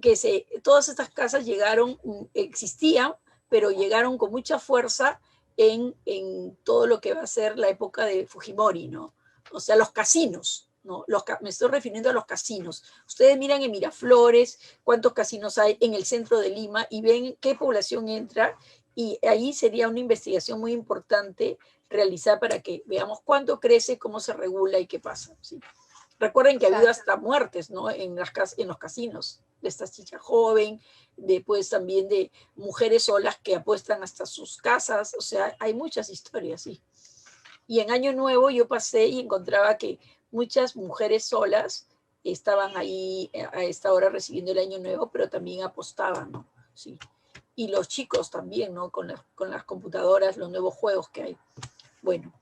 Speaker 2: Todas estas casas llegaron, existían, pero llegaron con mucha fuerza en todo lo que va a ser la época de Fujimori, ¿no? O sea, los casinos, ¿no? Me estoy refiriendo a los casinos. Ustedes miran en Miraflores cuántos casinos hay en el centro de Lima y ven qué población entra, y ahí sería una investigación muy importante realizar para que veamos cuánto crece, cómo se regula y qué pasa, ¿sí? Recuerden que ha habido hasta muertes, ¿no? En los casinos, de esta chica joven, después también de mujeres solas que apuestan hasta sus casas, o sea, hay muchas historias, sí. Y en Año Nuevo yo pasé y encontraba que muchas mujeres solas estaban ahí a esta hora recibiendo el Año Nuevo, pero también apostaban, ¿no? Sí. Y los chicos también, ¿no? Con las computadoras, los nuevos juegos que hay. Bueno.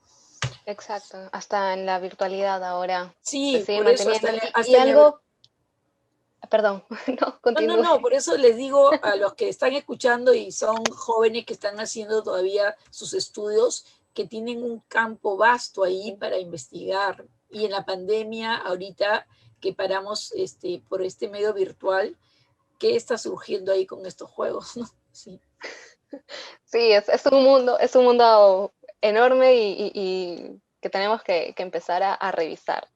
Speaker 1: Exacto, hasta en la virtualidad ahora se
Speaker 2: Sí,
Speaker 1: sigue
Speaker 2: por eso
Speaker 1: manteniendo. Y
Speaker 2: hasta
Speaker 1: algo, perdón, no, continúe.
Speaker 2: No, por eso les digo a los que están escuchando y son jóvenes que están haciendo todavía sus estudios, que tienen un campo vasto ahí para investigar. Y en la pandemia, ahorita que paramos por este medio virtual, ¿qué está surgiendo ahí con estos juegos? ¿No? Sí.
Speaker 1: Sí, es un mundo enorme y que tenemos que empezar a revisar.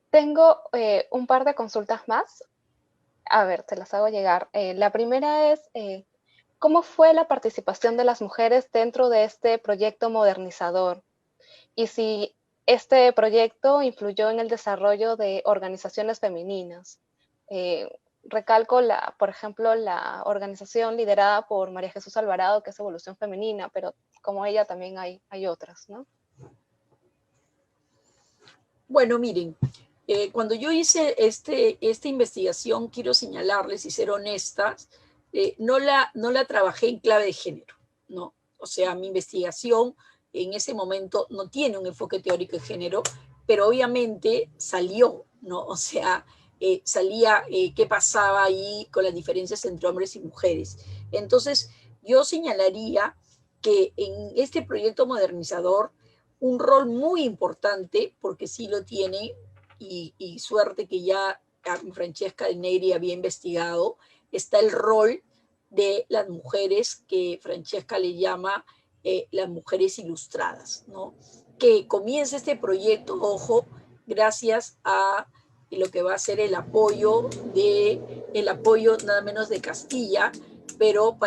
Speaker 1: Tengo un par de consultas más. A ver, te las hago llegar. La primera es, ¿cómo fue la participación de las mujeres dentro de este proyecto modernizador? Y si este proyecto influyó en el desarrollo de organizaciones femeninas. Eh, Recalco, por ejemplo, la organización liderada por María Jesús Alvarado, que es Evolución Femenina, pero como ella también hay otras, ¿no?
Speaker 2: Bueno, miren, cuando yo hice esta investigación, quiero señalarles y ser honestas, no la trabajé en clave de género, ¿no? O sea, mi investigación en ese momento no tiene un enfoque teórico de género, pero obviamente salió, ¿no? O sea, salía qué pasaba ahí con las diferencias entre hombres y mujeres. Entonces, yo señalaría que en este proyecto modernizador, un rol muy importante, porque sí lo tiene, y suerte que ya Francesca de Neri había investigado, está el rol de las mujeres que Francesca le llama las mujeres ilustradas, ¿no? Que comienza este proyecto, ojo, gracias a lo que va a ser el apoyo nada menos de Castilla, pero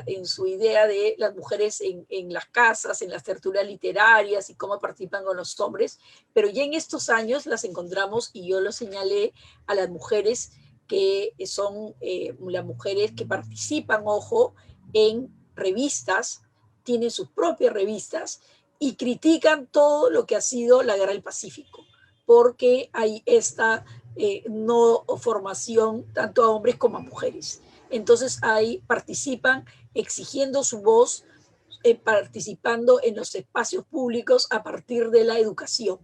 Speaker 2: en su idea de las mujeres en las casas, en las tertulias literarias y cómo participan con los hombres, pero ya en estos años las encontramos, y yo lo señalé, a las mujeres que son las mujeres que participan, ojo, en revistas, tienen sus propias revistas y critican todo lo que ha sido la Guerra del Pacífico, porque hay esta no formación tanto a hombres como a mujeres. Entonces ahí participan exigiendo su voz, participando en los espacios públicos a partir de la educación.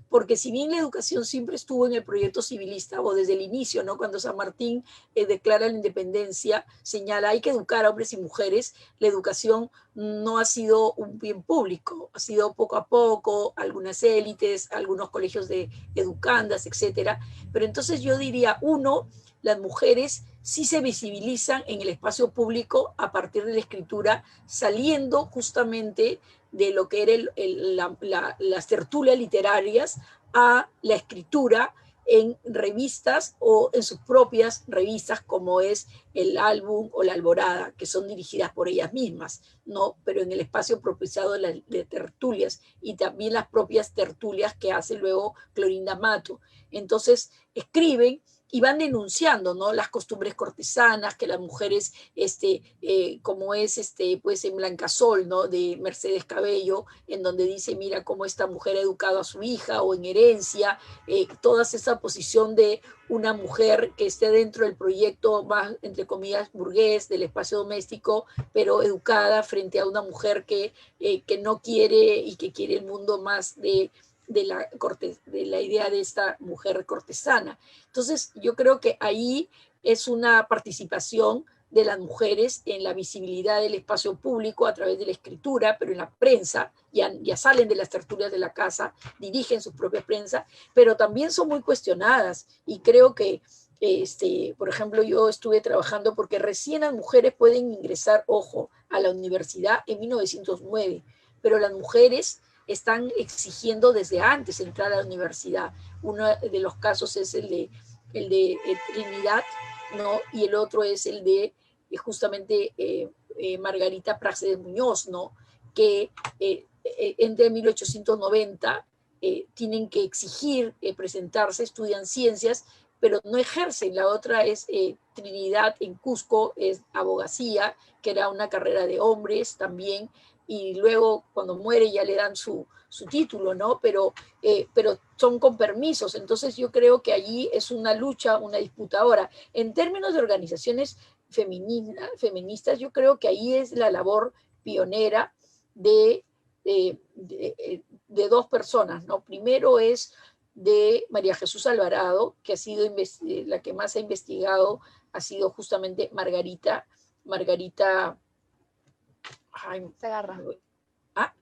Speaker 2: Porque si bien la educación siempre estuvo en el proyecto civilista o desde el inicio, ¿no? Cuando San Martín declara la independencia, señala hay que educar a hombres y mujeres, la educación no ha sido un bien público, ha sido poco a poco, algunas élites, algunos colegios de educandas, etcétera. Pero entonces yo diría, uno, las mujeres sí se visibilizan en el espacio público a partir de la escritura, saliendo justamente de lo que eran las tertulias literarias a la escritura en revistas o en sus propias revistas, como es el Álbum o la Alborada, que son dirigidas por ellas mismas, ¿no? Pero en el espacio propiciado de tertulias, y también las propias tertulias que hace luego Clorinda Mato. Entonces escriben y van denunciando, ¿no? Las costumbres cortesanas, que las mujeres, como es pues en Blancasol, ¿no? De Mercedes Cabello, en donde dice, mira cómo esta mujer ha educado a su hija, o en Herencia, toda esa posición de una mujer que esté dentro del proyecto más, entre comillas, burgués, del espacio doméstico, pero educada frente a una mujer que no quiere y que quiere el mundo más de de la idea de esta mujer cortesana. Entonces, yo creo que ahí es una participación de las mujeres en la visibilidad del espacio público a través de la escritura, pero en la prensa, ya salen de las tertulias de la casa, dirigen su propia prensa, pero también son muy cuestionadas y creo que por ejemplo, yo estuve trabajando porque recién las mujeres pueden ingresar, ojo, a la universidad en 1909, pero las mujeres están exigiendo desde antes entrar a la universidad. Uno de los casos es el de Trinidad, ¿no? Y el otro es el de justamente Margarita Praxedes Muñoz, ¿no? Que entre 1890 tienen que exigir presentarse, estudian ciencias, pero no ejercen. La otra es Trinidad en Cusco, es abogacía, que era una carrera de hombres también, y luego cuando muere ya le dan su título, ¿no? Pero son con permisos, entonces yo creo que allí es una lucha, una disputa. Ahora, en términos de organizaciones feministas, yo creo que ahí es la labor pionera de dos personas, ¿no? Primero es de María Jesús Alvarado, que ha sido la que más ha investigado, ha sido justamente Margarita, ay,
Speaker 1: Segarra.
Speaker 2: ah,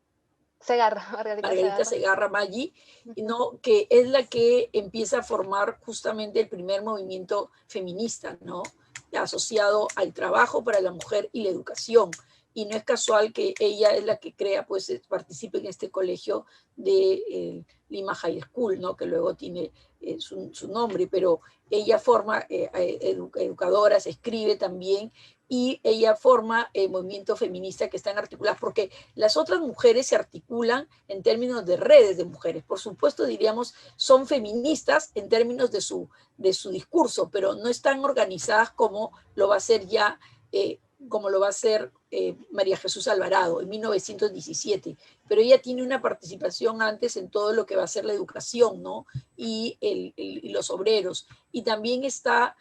Speaker 1: Segarra, Margarita
Speaker 2: Margarita
Speaker 1: Segarra.
Speaker 2: Segarra Maggi, ¿no? Que es la que empieza a formar justamente el primer movimiento feminista, ¿no? Asociado al trabajo para la mujer y la educación. Y no es casual que ella es la que crea, pues participe en este colegio de Lima High School, ¿no? Que luego tiene su nombre, pero ella forma educadoras, escribe también, y ella forma movimiento feminista que están articuladas, porque las otras mujeres se articulan en términos de redes de mujeres. Por supuesto, diríamos, son feministas en términos de su discurso, pero no están organizadas como lo va a ser ya, como lo va a hacer María Jesús Alvarado en 1917. Pero ella tiene una participación antes en todo lo que va a ser la educación, ¿no? Y los obreros. Y también está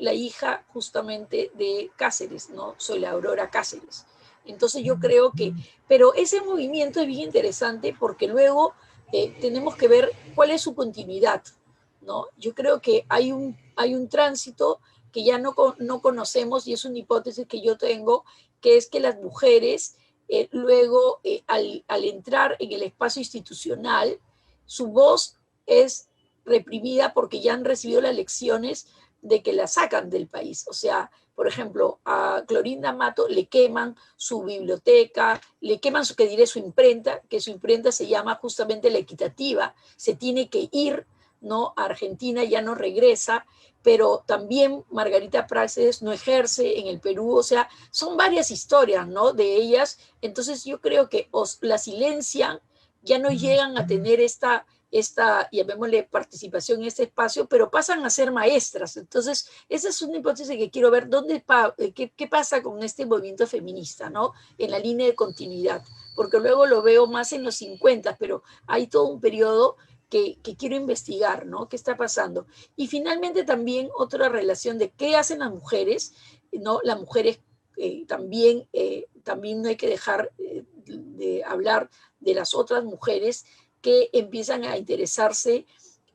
Speaker 2: la hija justamente de Cáceres, ¿no? Soy la Aurora Cáceres. Entonces yo creo que, pero ese movimiento es bien interesante porque luego tenemos que ver cuál es su continuidad, ¿no? Yo creo que hay un tránsito que ya no conocemos, y es una hipótesis que yo tengo, que es que las mujeres luego al entrar en el espacio institucional, su voz es reprimida porque ya han recibido las lecciones de que la sacan del país. O sea, por ejemplo, a Clorinda Mato le queman su biblioteca, le queman que diré su imprenta, que su imprenta se llama justamente La Equitativa, se tiene que ir, ¿no? A Argentina, ya no regresa, pero también Margarita Praxedes no ejerce en el Perú. O sea, son varias historias, ¿no? De ellas. Entonces yo creo que la silencian, ya no llegan a tener esta, llamémosle, participación en este espacio, pero pasan a ser maestras. Entonces, esa es una hipótesis que quiero ver, qué pasa con este movimiento feminista, ¿no? En la línea de continuidad, porque luego lo veo más en los 50, pero hay todo un periodo que quiero investigar, ¿no? ¿Qué está pasando? Y finalmente también otra relación de qué hacen las mujeres, ¿no? Las mujeres también no hay que dejar de hablar de las otras mujeres que empiezan a interesarse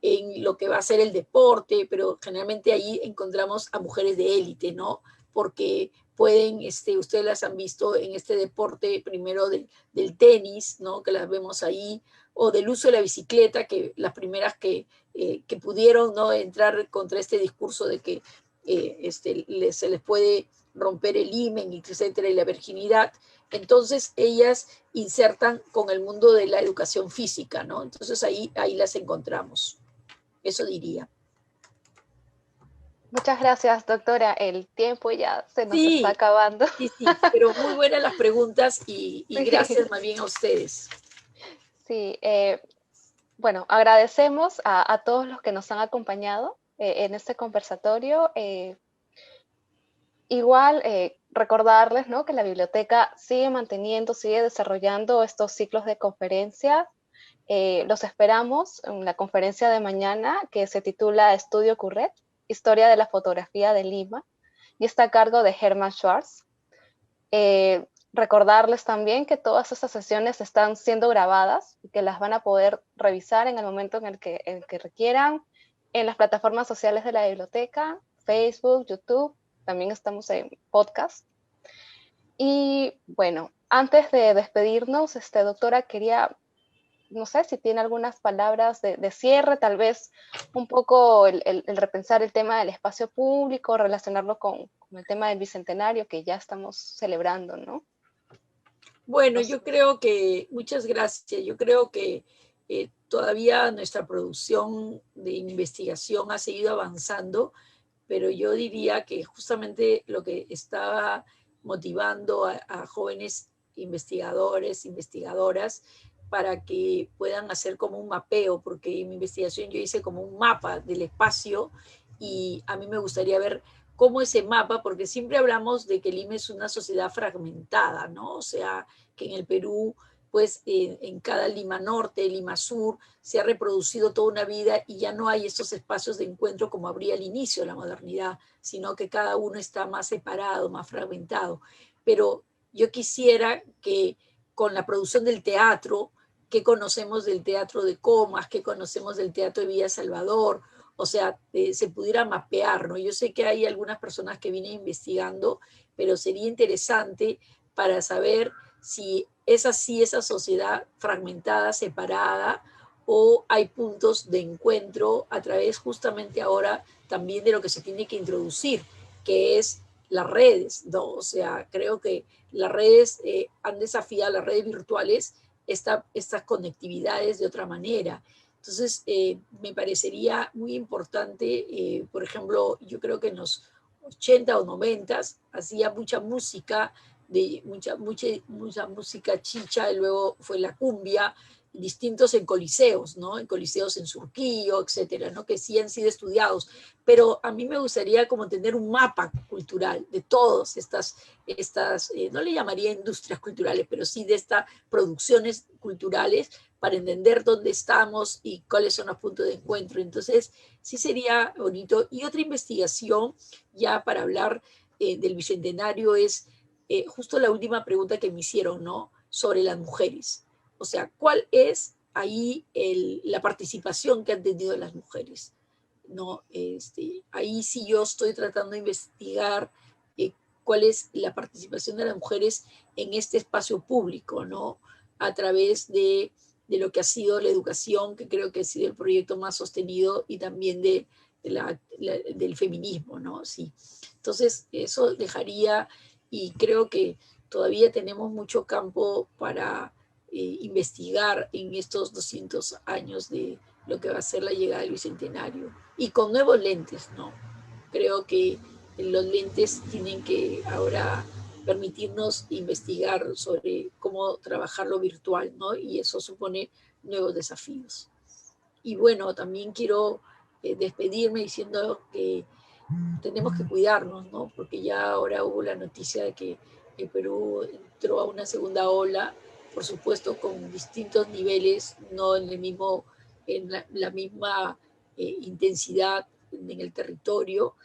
Speaker 2: en lo que va a ser el deporte, pero generalmente ahí encontramos a mujeres de élite, ¿no? Porque pueden, ustedes las han visto en este deporte primero del tenis, ¿no? Que las vemos ahí, o del uso de la bicicleta, que las primeras que pudieron, ¿no? Entrar contra este discurso de que se les puede romper el himen, etcétera, y la virginidad. Entonces ellas insertan con el mundo de la educación física, ¿no? Entonces ahí las encontramos. Eso diría.
Speaker 1: Muchas gracias, doctora. El tiempo ya se nos está
Speaker 2: Sí,
Speaker 1: acabando.
Speaker 2: sí, pero muy buenas las preguntas y
Speaker 1: Sí,
Speaker 2: gracias más bien a ustedes.
Speaker 1: sí. Bueno, agradecemos a todos los que nos han acompañado en este conversatorio. Igual recordarles, ¿no? Que la biblioteca sigue manteniendo, sigue desarrollando estos ciclos de conferencias. Los esperamos en la conferencia de mañana, que se titula Estudio Curret, Historia de la Fotografía de Lima, y está a cargo de Hermann Schwartz. recordarles también que todas estas sesiones están siendo grabadas y que las van a poder revisar en el momento en que requieran en las plataformas sociales de la biblioteca, Facebook, YouTube, también estamos en podcast. Y bueno, antes de despedirnos, doctora, quería, no sé si tiene algunas palabras de cierre, tal vez un poco el repensar el tema del espacio público, relacionarlo con el tema del Bicentenario que ya estamos celebrando, ¿no?
Speaker 2: Bueno, yo creo que, muchas gracias, yo creo que todavía nuestra producción de investigación ha seguido avanzando, pero yo diría que justamente lo que estaba motivando a jóvenes investigadores, investigadoras, para que puedan hacer como un mapeo, porque en mi investigación yo hice como un mapa del espacio y a mí me gustaría ver cómo ese mapa, porque siempre hablamos de que Lima es una sociedad fragmentada, ¿no? O sea, que en el Perú, pues en cada Lima Norte, Lima Sur, se ha reproducido toda una vida y ya no hay estos espacios de encuentro como habría al inicio de la modernidad, sino que cada uno está más separado, más fragmentado. Pero yo quisiera que con la producción del teatro, qué conocemos del teatro de Comas, qué conocemos del teatro de Villa Salvador, o sea, se pudiera mapear, ¿no? Yo sé que hay algunas personas que vienen investigando, pero sería interesante para saber si es así esa sociedad fragmentada, separada, o hay puntos de encuentro a través justamente ahora también de lo que se tiene que introducir, que es las redes, ¿no? O sea, creo que las redes han desafiado, las redes virtuales, estas conectividades de otra manera. Entonces, me parecería muy importante, por ejemplo, yo creo que en los 80 o 90 hacía mucha música, mucha música chicha, y luego fue la cumbia, distintos en coliseos, ¿no? En coliseos en Surquillo, etcétera, ¿no? Que sí han sido estudiados. Pero a mí me gustaría como tener un mapa cultural de todas estas no le llamaría industrias culturales, pero sí de estas producciones culturales para entender dónde estamos y cuáles son los puntos de encuentro. Entonces, sí sería bonito. Y otra investigación, ya para hablar del Bicentenario, es justo la última pregunta que me hicieron, ¿no? Sobre las mujeres. O sea, ¿cuál es ahí la participación que han tenido las mujeres? ¿No? Ahí sí yo estoy tratando de investigar cuál es la participación de las mujeres en este espacio público, ¿no? A través de lo que ha sido la educación, que creo que ha sido el proyecto más sostenido, y también del feminismo, ¿no? Sí. Entonces, eso dejaría, y creo que todavía tenemos mucho campo para investigar en estos 200 años de lo que va a ser la llegada del Bicentenario. Y con nuevos lentes, ¿no? Creo que los lentes tienen que ahora permitirnos investigar sobre cómo trabajar lo virtual, ¿no? Y eso supone nuevos desafíos. Y bueno, también quiero despedirme diciendo que tenemos que cuidarnos, ¿no? Porque ya ahora hubo la noticia de que el Perú entró a una segunda ola, por supuesto con distintos niveles, no en el mismo, en la misma intensidad en el territorio,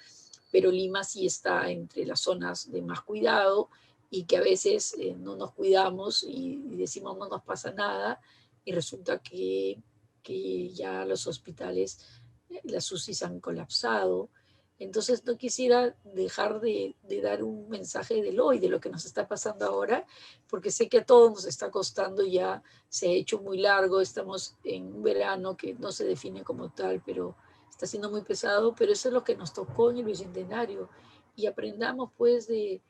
Speaker 2: pero Lima sí está entre las zonas de más cuidado, y que a veces no nos cuidamos y decimos no nos pasa nada, y resulta que ya los hospitales, las UCIs han colapsado. Entonces no quisiera dejar de dar un mensaje del hoy, de lo que nos está pasando ahora, porque sé que a todos nos está costando, ya se ha hecho muy largo, estamos en un verano que no se define como tal, pero está siendo muy pesado, pero eso es lo que nos tocó en el Bicentenario, y aprendamos pues de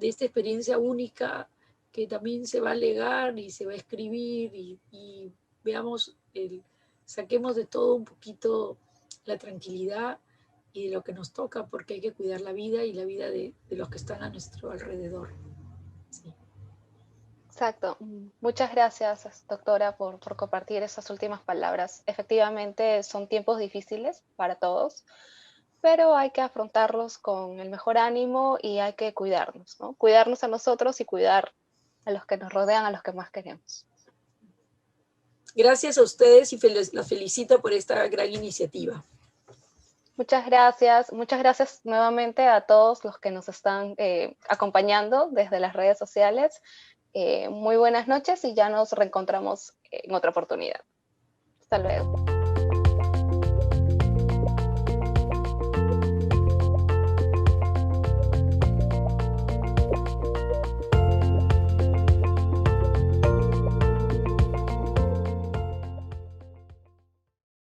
Speaker 2: esta experiencia única que también se va a legar y se va a escribir, y veamos, saquemos de todo un poquito la tranquilidad y de lo que nos toca, porque hay que cuidar la vida y la vida de los que están a nuestro alrededor. Sí.
Speaker 1: Exacto. Muchas gracias, doctora, por compartir esas últimas palabras. Efectivamente, son tiempos difíciles para todos, pero hay que afrontarlos con el mejor ánimo y hay que cuidarnos, ¿no? Cuidarnos a nosotros y cuidar a los que nos rodean, a los que más queremos.
Speaker 2: Gracias a ustedes y las felicito por esta gran iniciativa.
Speaker 1: Muchas gracias nuevamente a todos los que nos están acompañando desde las redes sociales. Muy buenas noches y ya nos reencontramos en otra oportunidad. Hasta luego.